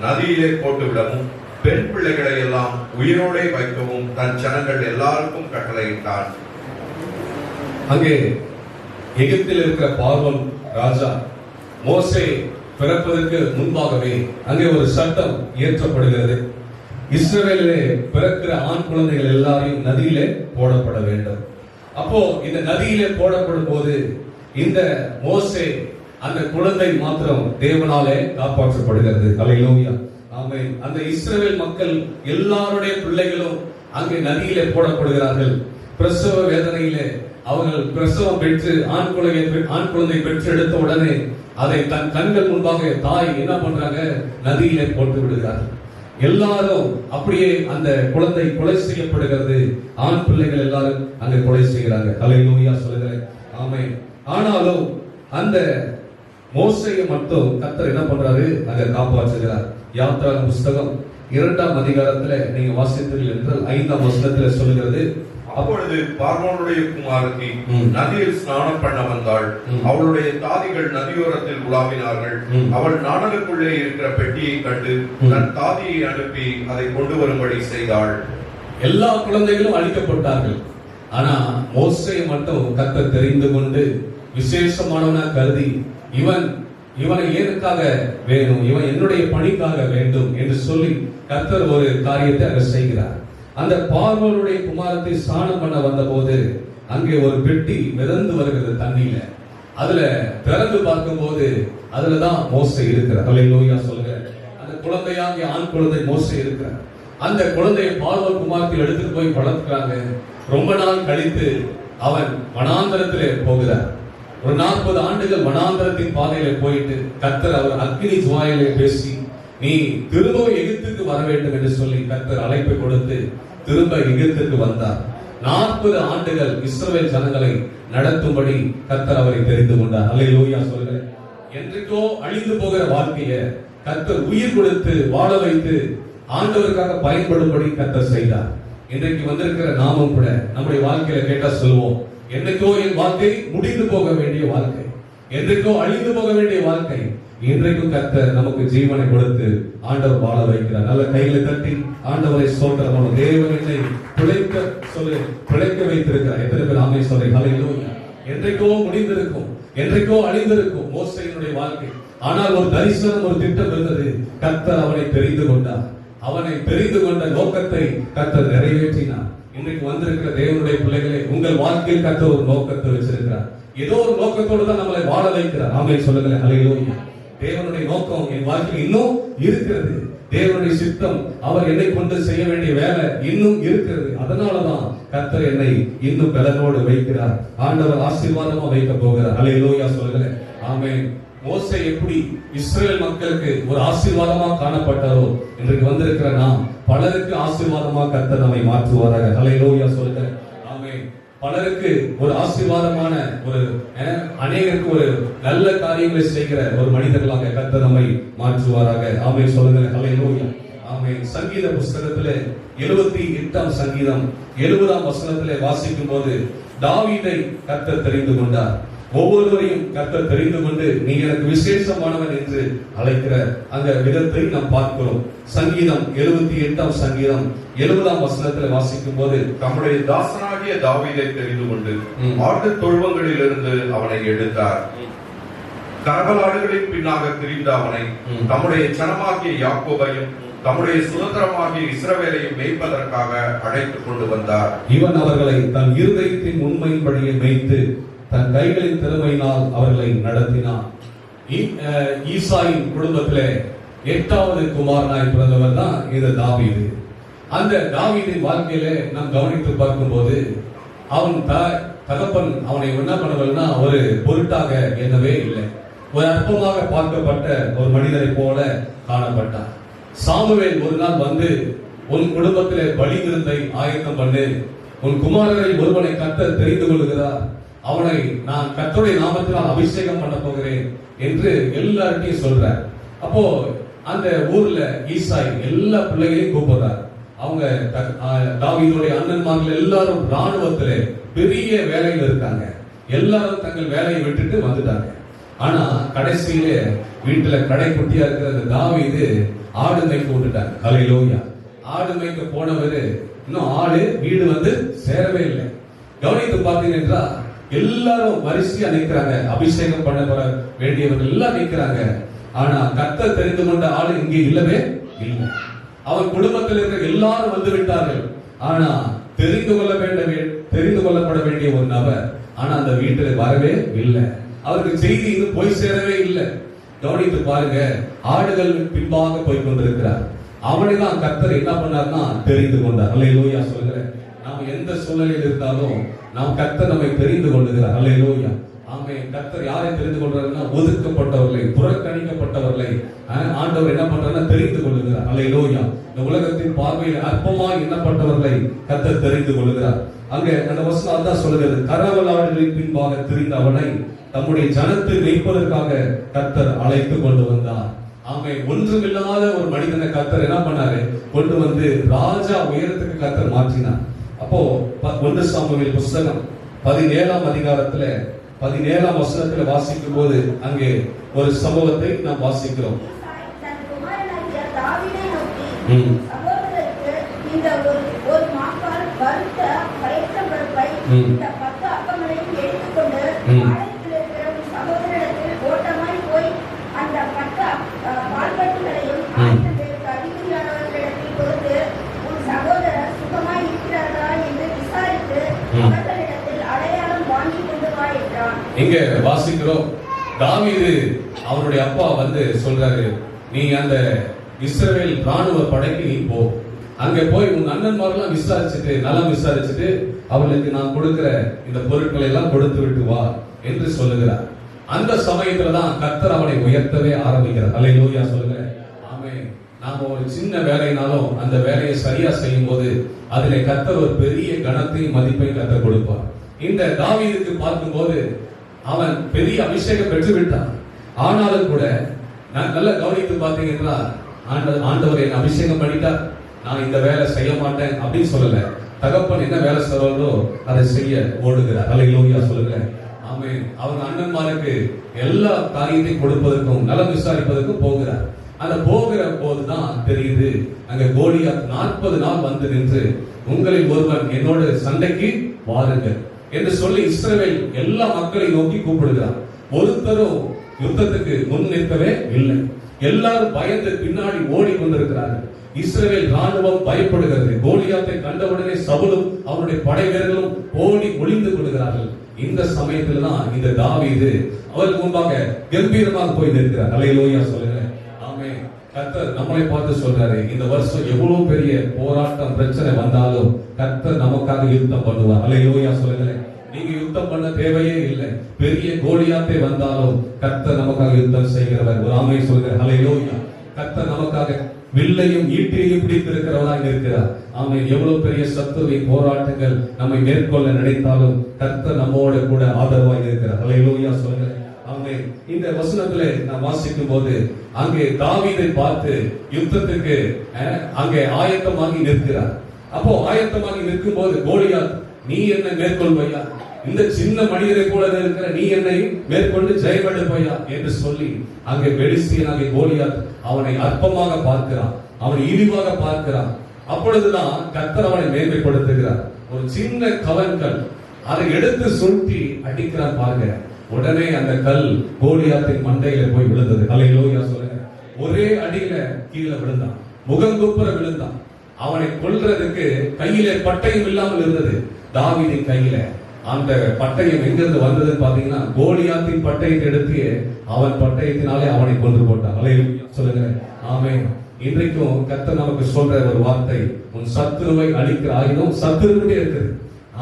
நதியிலே போட்டுவிடவும் பெண் பிள்ளைகளை எல்லாம் உயிரோடே வைக்கவும் தன் ஜனங்கள் எல்லாருக்கும் கட்டளையிட்டான். அங்கே எகிப்தில் இருக்கிற பார்வோன் ராஜா மோசே பிறப்பதற்கு முன்பாகவே அங்கே ஒரு சட்டம் இயற்றப்படுகிறது. இஸ்ரவேலிலே பிறக்கிற ஆண் குழந்தைகள் எல்லாரையும் நதியிலே போடப்பட வேண்டும். அப்போ இந்த நதியிலே போடப்படும் போது இந்த மோசே அந்த குழந்தை மாத்திரம் தேவனாலே காப்பாற்றப்படுகிறது. அல்லேலூயா, ஆமென். அந்த இஸ்ரவேல் மக்கள் எல்லாருடைய பிள்ளைகளும் அங்கே நதியிலே போடப்படுகிறார்கள். பிரசவ வேதனையிலே அவர்கள் பிரசவம் பெற்று ஆண் குழந்தை பெற்று எடுத்த உடனே அதை தன் கண்கள் முன்பாக தாய் என்ன பண்றாங்க, நதியிலே போட்டு விடுகிறார்கள். எல்லாரும் அப்படியே அந்த குழந்தை கொலை செய்யப்படுகிறது. ஆண் பிள்ளைகள் எல்லாரும் அங்க கொலை செய்கிறாங்க. அல்லேலூயா சொல்லுகிறேன், ஆமென். ஆனாலும் அந்த மோசேயை மட்டும் கர்த்தர் என்ன பண்றாரு, அங்க காப்பாற்றுகிறார். யாத்ராகம புஸ்தகம் 2ஆம் அதிகாரத்துல நீங்க வாசித்தீர்கள் என்றால் 5ஆம் வசனத்துல சொல்லுகிறது, அப்பொழுது பார்வோனுடைய குமாரத்தி நதியில் ஸ்நானம் பண்ண வந்தாள். அவளுடைய தாதிகள் நதியோரத்தில் உலாவினார்கள். அவள் நாணலுக்குள்ளே இருக்கிற பெட்டியை கண்டு தன் தாதியை அனுப்பி அதை கொண்டு வரும்படி செய்தாள். எல்லா குழந்தைகளும் அழிக்கப்பட்டார்கள். ஆனா மோசேயை மட்டும் கர்த்தர் தெரிந்து கொண்டு விசேஷமானவனா கருதி இவனை ஏனுக்காக வேணும், இவன் என்னுடைய பணிக்காக வேண்டும் என்று சொல்லி கர்த்தர் ஒரு காரியத்தை அங்க செய்கிறார். அந்த பார்வோனுடைய குமாரத்தை ஸ்நானம் பண்ண வந்த போது அங்கே ஒரு பெட்டி மிதந்து வருகிறது தண்ணியில. அதுல திறந்து பார்க்கும் போது அதுலதான் மோசே இருக்கிறார். அல்லேலூயா சொல்லுங்க. அந்த குழந்தையாகிய ஆண் குழந்தை மோசே இருக்கிறார். அந்த குழந்தையை பார்வோன் குமாரத்தில் எடுத்துட்டு போய் வளர்க்கிறாங்க. ரொம்ப நாள் கழித்து அவன் வனாந்தரத்திலே போகிறார். ஒரு 40 ஆண்டுகள் வனாந்தரத்தின் பாதையில போயிட்டு கர்த்தர் அவர் அக்கினி ஜுவாலையிலே பேசி, நீ திரும்ப எகிப்துக்கு வர வேண்டும் என்று சொல்லி கர்த்தர் அழைப்பை கொடுத்து திரும்ப எகிப்துக்கு வந்தார். 40 ஆண்டுகள் இஸ்ரவேல் ஜனங்களை நடத்தும்படி கர்த்தர் அவரை தெரிந்து கொண்டார். அல்லேலூயா சொல்லுங்க. என்றைக்கோ அழிந்து போகிற வாழ்க்கையை கர்த்தர் உயிர் கொடுத்து வாழ வைத்து ஆண்டவருக்காக பயன்படும்படி கர்த்தர் செய்தார். இன்றைக்கு வந்திருக்கிற நாமும் கூட நம்முடைய வாழ்க்கையில கேட்டா சொல்லுவோம், என்னைக்கோ என் வாழ்க்கை முடிந்து போக வேண்டிய வாழ்க்கை, என்றைக்கோ அழிந்து போக வேண்டிய வாழ்க்கை, இன்றைக்கும் கர்த்தர் நமக்கு ஜீவனை கொடுத்து ஆண்டவர் வாழ வைக்கிறார். நல்ல கையில தட்டி ஆண்டவரை ஸ்தோத்திரம். தேவன் என்னை பிழைக்க வைத்திருக்கிறார். எத்தனை பேர் ஆமென் சொல்றீங்க? ஹல்லேலூயா. என்றைக்கோ முடிந்திருக்கும், என்றைக்கோ அழிந்திருக்கும் மோசேயினுடைய வாழ்க்கை. ஆனால் ஒரு தரிசனம், ஒரு திட்டம் இருந்தது. கர்த்தர் அவனை தெரிந்து கொண்டார். அவனை தெரிந்து கொண்ட நோக்கத்தை கர்த்தர் நிறைவேற்றினார். இன்றைக்கு வந்திருக்கிற தேவனுடைய பிள்ளைகளே, உங்கள் வாழ்க்கையில் கர்த்தர் ஒரு நோக்கத்தை வச்சிருக்கிறார். ஏதோ ஒரு நோக்கத்தோடு தான் நம்மளை வாழ வைக்கிறார். ஆமென் சொல்லுங்களேன். ஹல்லேலூயா. தேவனுடைய நோக்கம் என் வாழ்க்கையில் இன்னும் இருக்கிறது. தேவனுடைய சித்தம், அவர் என்னை கொண்டு செய்ய வேண்டிய வேலை இன்னும் இருக்கிறது. அதனாலதான் கர்த்தர் என்னை இன்னும் பலனோடு வைக்கிறார். ஆண்டவர் ஆசீர்வாதமா வைக்க போகிறார். ஹல்லேலூயா சொல்லுங்களேன். ஆமென். மோசே எப்படி இஸ்ரவேல் மக்களுக்கு ஒரு ஆசீர்வாதமா காணப்பட்டாரோ, இன்றைக்கு வந்திருக்கிற நாம் பலருக்கு ஆசீர்வாதமா கர்த்தர் நம்மை மாற்றுவாராக. ஹல்லேலூயா சொல்லுங்க. ஆமென். பலருக்கு ஒரு ஆசீர்வாதமான ஒரு அநேகருக்கு ஒரு நல்ல காரியங்களை செய்கிற ஒரு மனிதர்களாக கர்த்தர் நம்மை மாற்றுவாராக. ஆமென் சொல்லுங்க. ஹல்லேலூயா. ஆமென். சங்கீத புஸ்தகத்திலே 78ஆம் சங்கீதம் 70ஆம் வசனத்திலே வாசிக்கும் போது தாவீதை கர்த்தர் தெரிந்து கொண்டார். ஒவ்வொருவரையும் கர்த்தர் தெரிந்து கொண்டு நீ எனக்கு விசேஷமானவன் என்று அழைக்கிற அந்த விதத்தை நாம் பார்க்கிறோம். சங்கீதம் 78ஆம் சங்கீதம் 70ஆம் வசனத்தில் வாசிக்கும் போது, தம்முடைய தாசனாகிய தாவீதை தெரிந்து கொண்டு ஆட்டு தொழுவங்களில் இருந்து அவனை எடுத்தார். கரவலாடுகளின் பின்னாக திரிந்த அவனை தம்முடைய ஜனமாகிய யாக்கோபையும் தம்முடைய சுதந்திரமாகிய இஸ்ரவேலையும் மேய்ப்பதற்காக அழைத்துக் கொண்டு வந்தார். இவன் அவர்களை தன் இருதயத்தின் உண்மையின்படியே மேய்த்து தன் கைகளின் திறமையினால் அவர்களை நடத்தினார். ஈசாயின் குடும்பத்திலே 8வது குமாரனாய் பிறந்தவர் தான் இந்த தாவீது. அந்த தாவீதின் வாழ்க்கையிலே நாம் கவனித்து பார்க்கும் போது அவன் தகப்பன் அவனை என்ன பண்ணவில்லைன்னா ஒரு பொருட்டாக எண்ணவே இல்லை. ஒரு அற்பமாக பார்க்கப்பட்ட ஒரு மனிதரை போல காணப்பட்டார். சாமுவேல் ஒரு நாள் வந்து, உன் குடும்பத்திலே பலி விருந்தை ஆயத்தம் பண்ணு, உன் குமாரரில் ஒருவனை கர்த்தர் தெரிந்து கொள்கிறார், அவனை நான் கர்த்தருடைய நாமத்தினால் அபிஷேகம் பண்ண போகிறேன் என்று எல்லார்ட்டையும் சொல்றார். அப்போ அந்த ஊர்ல ஈசாய் எல்லா பிள்ளைகளையும் கூப்பிடுறார். அவங்க தாவீதுடைய அண்ணன்மார்கள் எல்லாரும் ராணுவத்திலே பெரிய வேலையில் இருக்காங்க. எல்லாரும் தங்கள் வேலையை விட்டுட்டு வந்துட்டாங்க. ஆனா கடைசியில வீட்டுல கடை குட்டியா இருக்கிற அந்த தாவீது ஆடு மேய்க்க விட்டுட்டாங்க. ஹல்லேலூயா. ஆடு மேய்க்க போனவரு இன்னும் ஆடு வீடு வந்து சேரவே இல்லை. கவனித்து பார்த்தீங்கன்னா எல்லாரும் வரிசையா நிற்கிறாங்க. அபிஷேகம் பண்ண வேண்டியவர்கள் எல்லாம் நிற்கிறாங்க. ஆனா கர்த்தர் தெரிந்து கொண்ட ஆளு இங்கே இல்லவே இல்லை. அவன் குடும்பத்தில் இருக்கிற எல்லாரும் வந்து விட்டார்கள். ஆனா தெரிந்து கொள்ளப்பட வேண்டிய ஒரு நபர் ஆனா அந்த வீட்டில் வரவே இல்லை. அவருக்கு செய்தி இன்னும் போய் சேரவே இல்லை. கவனித்து பாருங்க, ஆடுகள் பின்பாக போய் கொண்டிருக்கிறார். அவனைதான் கர்த்தர் என்ன பண்ணார்னா தெரிந்து கொண்டார். அல்லேலூயா சொல்கிறேன். நாம் எந்த சூழ்நிலையில் இருந்தாலும் நாம் கர்த்தர் நம்மை தெரிந்து கொள்ளுகிறார். அல்லேலூயா. ஆமென். கர்த்தர் யாரை தெரிந்து கொள்றாருன்னா ஒதுக்கப்பட்டவர்களை, புறக்கணிக்கப்பட்டவர்களை ஆண்டவர் என்ன பண்றாருன்னா தெரிந்து கொள்ளுகிறார். அல்லேலூயா. இந்த உலகத்தின் பார்வையில் அற்பமாய் எண்ணப்பட்டவர்களை கர்த்தர் தெரிந்து கொள்ளுகிறார். அங்கே அந்த வசனம் தான் சொல்லுகிறது, கரவலாடுகளின் பின்பாக திரிந்த அவனை தம்முடைய ஜனத்தை வைப்பதற்காக கர்த்தர் அழைத்து கொண்டு வந்தார். ஆமென். ஒன்றுமில்லாத ஒரு மனிதனை கர்த்தர் என்ன பண்ணாரு, கொண்டு வந்து ராஜா உயரத்துக்கு கர்த்தர் மாற்றினார். அப்போ 1 சாமுவேல் புஸ்தகம் 17ஆம் அதிகாரத்துல 17ஆம் வசனத்துல வாசிக்கும் போது அங்கே ஒரு சம்பவத்தை நாம் வாசிக்கிறோம். இங்க வாசிக்கிறோம், தாவீது அவருடைய அப்பா வந்து சொல்றாரு, நீ அந்த இஸ்ரவேல் ராணுவ படைக்கு நீ போ, அங்க போய் உன் அண்ணன்மாரெல்லாம் விசாரிச்சுட்டு நலம் விசாரிச்சுட்டு அவர்களுக்கு நான் கொடுக்கிற இந்த பொருட்களை எல்லாம் கொடுத்து விட்டு வா என்று சொல்லுகிறார். அந்த சமயத்துல தான் கர்த்தர் அவனை உயர்த்தவே ஆரம்பிக்கிறார். அல்லேலூயா சொல்லுங்க. ஆமென். நாம ஒரு சின்ன வேலைனாலும் அந்த வேலையை சரியா செய்யும் போது அதிலே கர்த்தர் ஒரு பெரிய கனத்தையும் மதிப்பையும் கர்த்தர் கொடுப்பார். இந்த தாவீதுக்கு பார்க்கும்போது அவன் பெரிய அபிஷேகம் பெற்று விட்டான். ஆனாலும் கூட நான் நல்லா கவனித்து பார்த்தீங்கன்னா ஆண்டவர் என்ன அபிஷேகம் பண்ணிட்டார், நான் இந்த வேலை செய்ய மாட்டேன் அப்படின்னு சொல்லல. தகப்பன் என்ன வேலை சொல்றாரோ அதை செய்ய ஓடுகிறார். அல்லேலூயா சொல்லுங்க. ஆமென். அவங்க அண்ணன்மாருக்கு எல்லா காரியத்தையும் கொடுப்பதற்கும் நலம் விசாரிப்பதற்கும் போகிறார். அந்த போகிற போதுதான் தெரியுது, அங்க கோலியாத் 40 நாள் வந்து நின்று உங்களில் ஒருவன் என்னோட சண்டைக்கு வாருங்கள் என்று சொல்லி இஸ்ரவேல் எல்லா மக்களை நோக்கி கூப்பிடுகிறார். ஒருத்தரும் யுத்தத்துக்கு முன் நிற்கவே இல்லை. எல்லாரும் பயந்து பின்னாடி ஓடி கொண்டிருக்கிறார்கள். இஸ்ரவேல் ராணுவம் பயப்படுகிறது. கோலியாத்தை கண்டவுடனே சவுலும் அவருடைய படை வீரர்களும் ஓடி ஒளிந்து கொள்கிறார்கள். இந்த சமயத்துல தான் இந்த தாவீது அவருக்கு முன்பாக கம்பீரமாக போய் நிற்கிறார். அல்லேலூயா சொல்லுங்க. ஆமென். கர்த்தர் நம்மளை பார்த்து சொல்றாரு, இந்த வருஷம் எவ்வளவு பெரிய போராட்டம் பிரச்சனை வந்தாலும் கர்த்தர் நமக்காக யுத்தம் பண்ணுவார். அல்லேலூயா சொல்லுங்க. நீங்க யுத்தம் பண்ண தேவையே இல்லை. பெரிய கோலியாத்தை வந்தாலும் கர்த்தர் நமக்காக யுத்தம் செய்கிறவர். ஒரு ஆமென் சொல்லுங்க. அல்லேலூயா. கர்த்தர் நமக்காக வில்லையும் ஈட்டியையும் பிடித்திருக்கிறவராக இருக்கிறார். ஆமென். எவ்வளவு பெரிய சத்துருவின் போராட்டங்கள் நம்மை மேற்கொள்ள நினைத்தாலும் கர்த்தர் நம்மோடு கூட ஆதரவாக இருக்கிறார். அல்லேலூயா சொல்லுங்க. ஆமென். இந்த வசனத்திலே நான் வாசிக்கும் போது அங்கே தாவீதை பார்த்து யுத்தத்துக்கு அங்கே ஆயத்தமாகி நிற்கிறார். அப்போ ஆயத்தமாகி நிற்கும் போது கோலியாத், நீ என்னை மேற்கொள்வையா, இந்த சின்ன மனிதரை போல இருக்கிற நீ என்னை மேற்கொண்டு ஜெயமெடுப்பையா என்று சொல்லி அங்கே பெலிஸ்தியனாகிய கோலியாத் அவனை அற்பமாக பார்க்கிறான், அவனை இழிவாக பார்க்கிறான். அப்பொழுதுதான் கர்த்தர் அவனை மேன்மைப்படுத்துகிறார். ஒரு சின்ன கவன்கள் அதை எடுத்து சுருட்டி அடிக்கிறான் பாருங்க. உடனே அந்த கல் கோலியாத்தின் மண்டையில போய் விழுந்தது. அல்லேலூயா சொல்லுங்க. ஒரே அடியில கீழே விழுந்தான், முகங்குப்புற விழுந்தான். அவனை கொல்றதுக்கு கையில பட்டயம் இல்லாமல் இருந்தது தாவீதின் கையில. அந்த பட்டயம் எங்கிருந்து வந்ததுன்னு பாத்தீங்கன்னா கோலியாத்தின் பட்டயத்தை எடுத்து அவன் பட்டயத்தினாலே அவனை கொன்று போட்டான். அல்லேலூயா சொல்லுங்க. ஆமென். இன்றைக்கும் கர்த்தர் நமக்கு சொல்ற ஒரு வார்த்தை, உன் சத்துருவை அழிக்கிற ஆயுதம் சத்துருவிட்டே இருக்குது.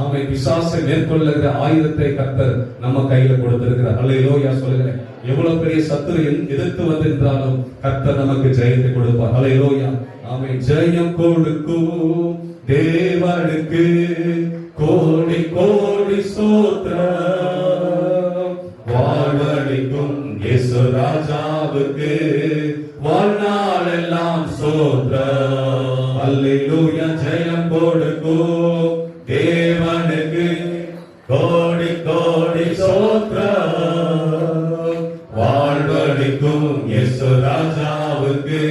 ஆமென். பிசாசை மேற்கொள்ளுகிற ஆயுதத்தை கர்த்தர் நம்ம கையில கொடுத்திருக்கிறார். அல்லேலூயா சொல்லுகிறேன். எவ்வளவு பெரிய சத்துரு எதிர்த்து வந்திருந்தாலும் கர்த்தர் நமக்கு ஜெயத்தை கொடுப்பார். அல்லேலூயா. ஆமென். ஜெயம் கொடுக்கும் தேவனுக்கு கோடி கோடி ஸ்தோத்திரம். வாழ்வழிக்கும் இயேசு ராஜாவுக்கு வாழ்நாளெல்லாம் ஸ்தோத்திரம். அல்லேலூயா. ஜெயம் கொடுக்கும் தேவனுக்கு கோடி கோடி ஸ்தோத்திரம். வாழ்வழிக்கும் இயேசு ராஜாவுக்கு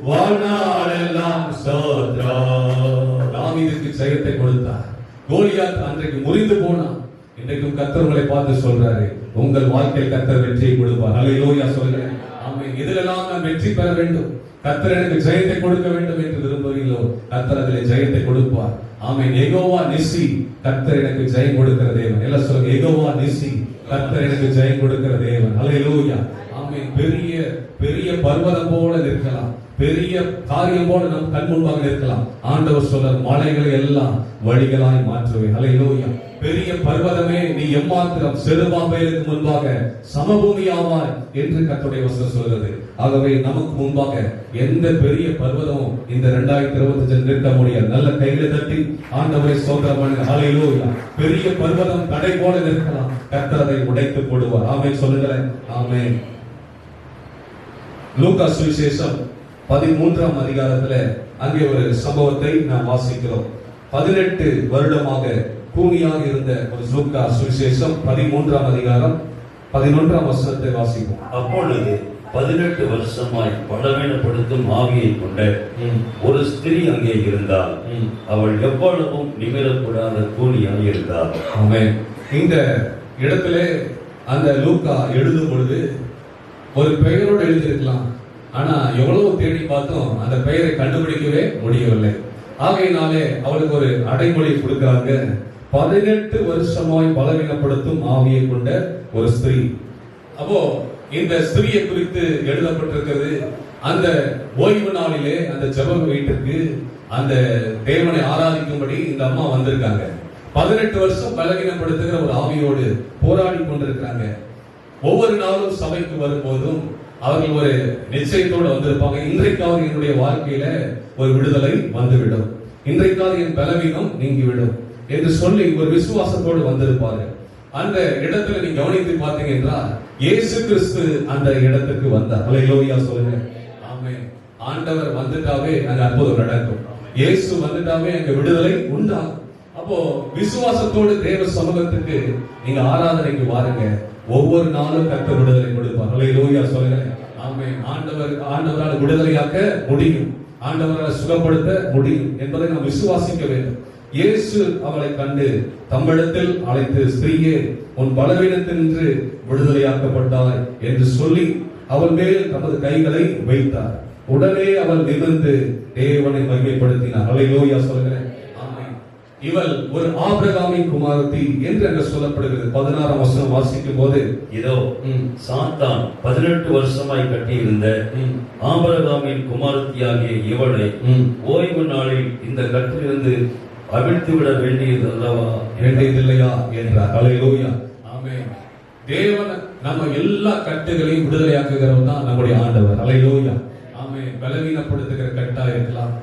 வாழ்நாளெல்லாம் ஸ்தோத்திரம். தாவீதுக்கு ஜெயத்தை கொடுத்தார். கோலியாத் அன்றைக்கு முறிந்து போனான். இன்றைக்கும் கர்த்தர் உங்களை பார்த்து சொல்றாரு, உங்கள் வாழ்க்கையில் கர்த்தர் வெற்றியை கொடுப்பார். அல்லேலூயா சொல்கிறேன். ஆமென். இதிலெல்லாம் நான் வெற்றி பெற வேண்டும், கர்த்தர் எனக்கு ஜெயத்தை கொடுக்க வேண்டும் என்று விரும்புகிறீர்களோ கர்த்தர் அதில் ஜெயத்தை கொடுப்பார். ஆமென். யெகோவா நிசி, கர்த்தர் எனக்கு ஜெயம் கொடுக்கிற தேவன். எல்லாம் சொல்லுங்க, யெகோவா நிசி, கர்த்தர் எனக்கு ஜெயம் கொடுக்கிற தேவன். அல்லேலூயா. ஆமென். பெரிய பெரிய பர்வதம் போல நிற்கலாம், பெரிய காரியம் போல நம் கண் முன்பாக நிற்கலாம். ஆண்டவர் சொல்றார், மலைகளை எல்லாம் வழிகளாய் மாற்றுவேன். அல்லேலூயா. பெரிய பர்வதமே நீ எம்மாத்திரம் செருபாபேலுக்கு முன்பாக சமபூமியாவாய் என்று கர்த்தருடைய வசனம் சொல்கிறது. ஆகவே நமக்கு முன்பாக எந்த பெரிய பர்வதமும் இந்த 2025 நிற்க முடியாது. நல்ல கையில தட்டி ஆண்டவரை ஸ்தோத்திரம் பண்ணுங்க. அல்லேலூயா. பெரிய பர்வதம் தடை போல நிற்கலாம், கர்த்தர் அதை உடைத்து போடுவார். ஆமென் சொல்லுங்களேன். ஆமென். லூக்கா சுவிசேஷம் 13ஆம் அதிகாரத்துல அங்கே ஒரு சம்பவத்தை நாம் வாசிக்கிறோம். 18 வருடமாக கூனியாக இருந்த ஒரு லூக்கா சுவிசேஷம் 13ஆம் அதிகாரம் 11ஆம் வசனத்தை வாசிப்போம். அப்பொழுது 18 வருஷமாய் பலவீனப்படுத்தும் ஆவியை கொண்ட ஒரு ஸ்திரீ அங்கே இருந்தாள். அவள் எவ்வளவும் நிமிரக்கூடாத கூனியாக இருந்தாள். ஆமென். இந்த இடத்திலே அந்த லூக்கா எழுதும் பொழுது ஒரு பெயரோடு எழுதியிருக்கலாம், ஆனா எவ்வளவு தேடி பார்த்தோம் அந்த பெயரை கண்டுபிடிக்கவே முடியவில்லை. ஆகையினாலே அவளுக்கு ஒரு அடைமொழி கொடுக்கிறாங்க, 18 வருஷமாய் பலவீனப்படுத்தும் ஆவியை கொண்ட ஒரு ஸ்திரீ. அப்போ இந்த ஸ்திரீயை குறித்து எழுதப்பட்டிருக்கிறது. அந்த ஓய்வு நாளிலே அந்த ஜெப வீட்டுக்கு அந்த தேவனை ஆராதிக்கும்படி இந்த அம்மா வந்திருக்காங்க. 18 வருஷம் பலவீனப்படுத்துகிற ஒரு ஆவியோடு போராடி கொண்டிருக்கிறாங்க. ஒவ்வொரு நாளும் சபைக்கு வரும்போதும் அவர்கள் ஒரு நிச்சயத்தோடு வந்திருப்பாங்க, இன்றைக்காவது என்னுடைய வாழ்க்கையில ஒரு விடுதலை வந்துவிடும், இன்றைக்காவது என் பலவீனம் நீங்கிவிடும் என்று சொல்லி ஒரு விசுவாசத்தோடு வந்திருப்பார்கள். அந்த இடத்துல நீங்க கவனித்து பார்த்தீங்க என்றால் இயேசு கிறிஸ்து அந்த இடத்துக்கு வந்தார். அல்லேலூயா சொல்லுங்க. ஆமென். ஆண்டவர் வந்துட்டாவே அங்க அற்புதம் நடக்கும். இயேசு வந்துட்டாவே அங்க விடுதலை உண்டாகும். அப்போ விசுவாசத்தோடு தேவ சமூகத்துக்கு நீங்க ஆராதனைக்கு வாருங்க. ஒவ்வொரு நாளும் கர்த்தர் விடுதலை கொடுப்பார். அல்லேலூயா சொல்லுங்க. ஆமென். ஆண்டவரால் விடுதலையாக்க முடியும், ஆண்டவரால் சுகப்படுத்த முடியும் என்பதை நாம் விசுவாசிக்க வேண்டும். இயேசு அவளை கண்டு தம்மிடத்தில் அழைத்து, ஸ்திரீயே உன் பலவீனத்தினின்று விடுதலையாக்கப்பட்டாய் என்று சொல்லி அவள் மேல் தமது கைகளை வைத்தார். உடனே அவள் நிமிர்ந்து தேவனை மகிமைப்படுத்தினார். அல்லேலூயா சொல்கிறேன். ஆமென். இவள் ஒரு ஆபிரகாமின் குமாரத்தி என்று அங்கு சொல்லப்படுகிறது. 16ஆம் வசனம் வாசிக்கும் போது, இதோ சாத்தான் 18 வருஷமாய் கட்டியிருந்த ஆபிரகாமின் குமாரத்தியாகிய இவளை ஓய்வு நாளில் இந்த கட்டிலிருந்து அவிழ்த்து விட வேண்டியது அல்லவா, வேண்டியதில்லையா என்றார். அல்லேலூயா. ஆமென். தேவன் நம்ம எல்லா கட்டுகளையும் விடுதலையாக்குகிறவர் தான் நம்முடைய ஆண்டவர். அல்லேலூயா. ஆமென். பலவீனப்படுத்துகிற கட்டா இருக்கலாம்,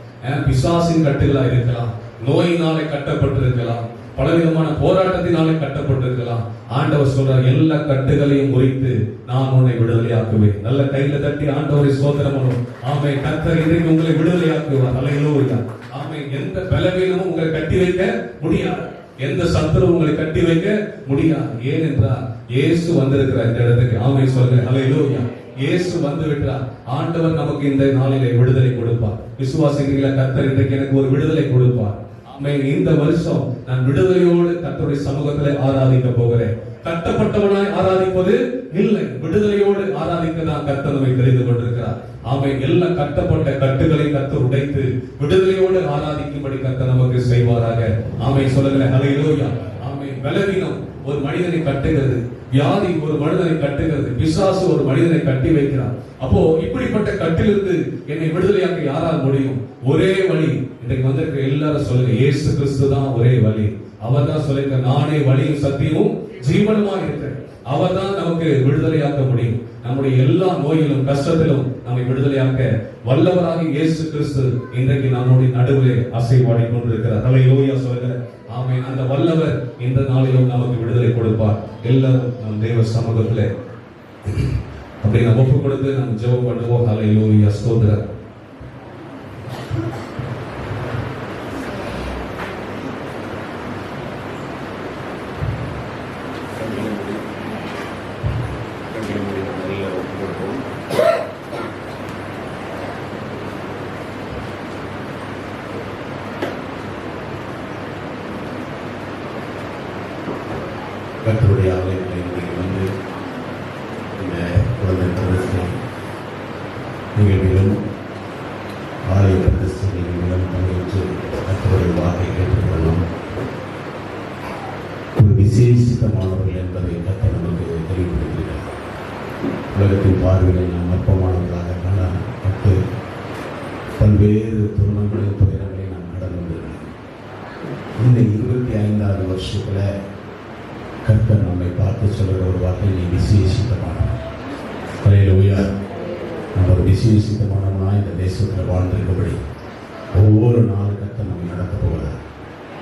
பிசாசின் கட்டுகளா இருக்கலாம், நோயினாலே கட்டப்பட்டிருக்கலாம், பலவிதமான போராட்டத்தினாலே கட்டப்பட்டிருக்கலாம். ஆண்டவர் சொல்றார், எல்லா கட்டுகளையும் முறித்து நான் உன்னை விடுதலையாக்குவேன். நல்ல கையில தட்டி ஆண்டவரை ஸ்தோத்திரம் பண்ணுவோம். ஆமென். கர்த்தர் இன்றைக்கு உங்களை விடுதலையாக்குவார். அல்லேலூயா. ஆமென். எந்த பலவீனமும் உங்களை கட்டி வைக்க முடியாது, எந்த சத்துரு உங்களை கட்டி வைக்க முடியாது. ஏனென்றால் இயேசு வந்திருக்கிறார் இந்த இடத்துக்கு. ஆமென் சொல்லுங்க. அல்லேலூயா. இயேசு வந்து விட்டார். ஆண்டவர் நமக்கு இந்த நாளிலே விடுதலை கொடுப்பார். விசுவாசிக்கிறீங்களா? கர்த்தர் இன்றைக்கு எனக்கு ஒரு விடுதலை கொடுப்பார். ஆமென். இந்த வருஷம் நான் விடுதலையோடு கர்த்தருடைய சமூகத்திலே ஆராதிக்க போகிறேன். கட்டப்பட்டவனாய் ஆராதிப்பது இல்லை, விடுதலையோடு ஆராதிக்க தான் கர்த்தர் நம்மை தெரிந்து கொண்டிருக்கிறார். ஆமென். எல்லா கட்டப்பட்ட கட்டுகளை கர்த்தர் உடைத்து விடுதலையோடு ஆராதிக்கும்படி கர்த்தர் நமக்கு செய்வாராக. ஆமென் சொல்லுங்களேன். அல்லேலூயா. ஆமென். பலவீனம் ஒரு மனிதனை கட்டுகிறது, வியாதி ஒரு மனிதனை கட்டுகிறது, பிசாசு ஒரு மனிதனை கட்டி வைக்கிறார். அப்போ இப்படிப்பட்ட கட்டிலிருந்து என்னை விடுதலையாக்க யாரால் முடியும்? ஒரே வழி. இன்றைக்கு வந்திருக்கிற எல்லாரும் சொல்லுங்க, இயேசு கிறிஸ்து தான் ஒரே வழி. அவர் தான் சொல்லிருக்க, நானே வழியும் சத்தியமும் ஜீவனுமா இருக்கிறேன். அவர் தான் நமக்கு விடுதலையாக்க முடியும். நம்முடைய எல்லா நோயிலும் கஷ்டத்திலும் நம்மை விடுதலையாக்க வல்லவராக இயேசு கிறிஸ்து இன்றைக்கு நம்முடைய நடுவே அசைவாடி கொண்டிருக்கிறார். ஹல்லேலூயா சொல்லுங்க. ஆமென். அந்த வல்லவர் இந்த நாளிலும் நமக்கு விடுதலை கொடுப்பார். எல்லாரும் நம் தேவ சமூகத்திலே அப்படி நம்ம ஒப்பு கொடுத்து நம்ம ஜெபம் பண்ணுவோம். ஹல்லேலூயா ஸ்தோத்திரம். கர்த்தருடைய ஆலயத்தில் இன்றைக்கு வந்து இந்த குழந்தை பிரதிஷ்டை நிகழ்விலும் ஆலய பிரதிஷ்டை நிகழ்விலும் பங்கேற்று கர்த்தருடைய வாக்கை கேட்டுக்கொள்ளும் ஒரு விசேஷித்தமானவர்கள் என்பதை கர்த்தர் நமக்கு தெளிவுபடுத்துகிறார். உலகத்தின் பார்வையில் நாம் அற்பமானவர்களாக காணப்பட்டு பல்வேறு துன்பங்களையும் துயரங்களையும் நாம் கடந்து வந்திருக்கிறோம். இந்த 25வது வருஷத்துல கர்த்தர் நம்மை பார்த்து சொல்கிற ஒரு வார்த்தை, நீ விசேஷித்தமானவன். ஹல்லேலூயா. நம்ம ஒரு விசேஷித்தமானவனா இந்த தேசத்தில் வாழ்ந்திருக்கபடி ஒவ்வொரு நாள் கர்த்தர் நம்மை நடத்த போகிறார்.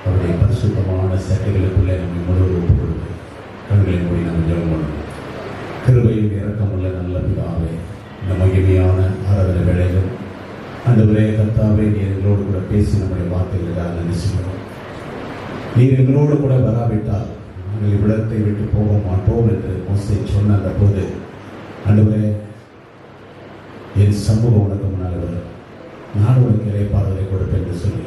அவருடைய பரிசுத்தமான சட்டைகளுக்குள்ளே நம்மை முழுவதும் ஒப்புக் கொடுத்து கண்களை மூடி நம்ம ஜெபம் பண்ணணும். கிருபையும் இரக்கமுள்ள நல்ல பிதாவே, இந்த மகிமையான ஆராதனை வேளையிலும் அந்த ஒரே கர்த்தாவே, நீ எங்களோடு கூட பேசி நம்முடைய வார்த்தைகளுக்காக நன்றி சொல்கிறோம். நீர் எங்களோடு கூட வராவிட்டால் நாங்கள் இவ்விடத்தை விட்டு போக மாட்டோம் என்று மோசே சொன்ன அந்த போது, ஆண்டவரே என் சமூகம் உனக்கு முன்னால் வரும், நான் உனக்கு இறைப்பாறுதலை கொடுப்பேன் என்று சொல்லி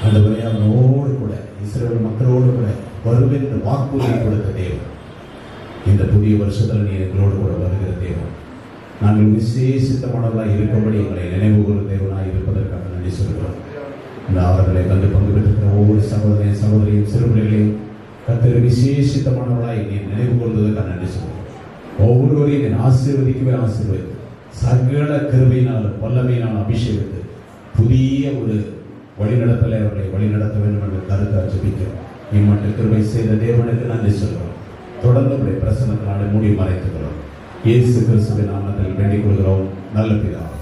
ஆண்டவரே அவனோடு கூட இஸ்ரவேல் மக்களோடு கூட வருவேன் என்று வாக்குறுதி கொடுத்த தேவன், இந்த புதிய வருஷத்தில் நீ எங்களோடு கூட வருகிற தேவன், நாங்கள் விசேஷித்தமானவர்களாக இருக்கும்படி எங்களை நினைவு கூறும் தேவனாக இருப்பதற்காக நன்றி சொல்கிறோம். இந்த ஆறுதலை கண்டு பங்கு பெற்றிருக்கிற ஒவ்வொரு சகோதரையும் சகோதரியும் சிறுபிள்ளைகளையும் கர்த்தர் விசேஷித்தமானவர்களாய் நீ நினைவு கொள்வதற்காக நன்றி சொல்கிறோம். ஒவ்வொருவரையும் நீ ஆசீர்வதிக்கவே ஆசீர்வதித்து சகல கிருபையினாலும் வல்லமையினாலும் அபிஷேகித்து புதிய ஒரு வழிநடத்தலை அவர்களை வழிநடத்த வேண்டும் என்று கருத்தை ஜெபிக்கிறோம். நீ மட்டும் கிருபை செய்த தேவனுக்கு நன்றி சொல்கிறோம். தொடர்ந்து உடைய பிரசன்னத்தினால மூடி மறைத்துக்கிறோம். இயேசு கிறிஸ்துவின் நாமத்தில் வேண்டிக் கொள்கிறோம் நல்ல பிதாவே.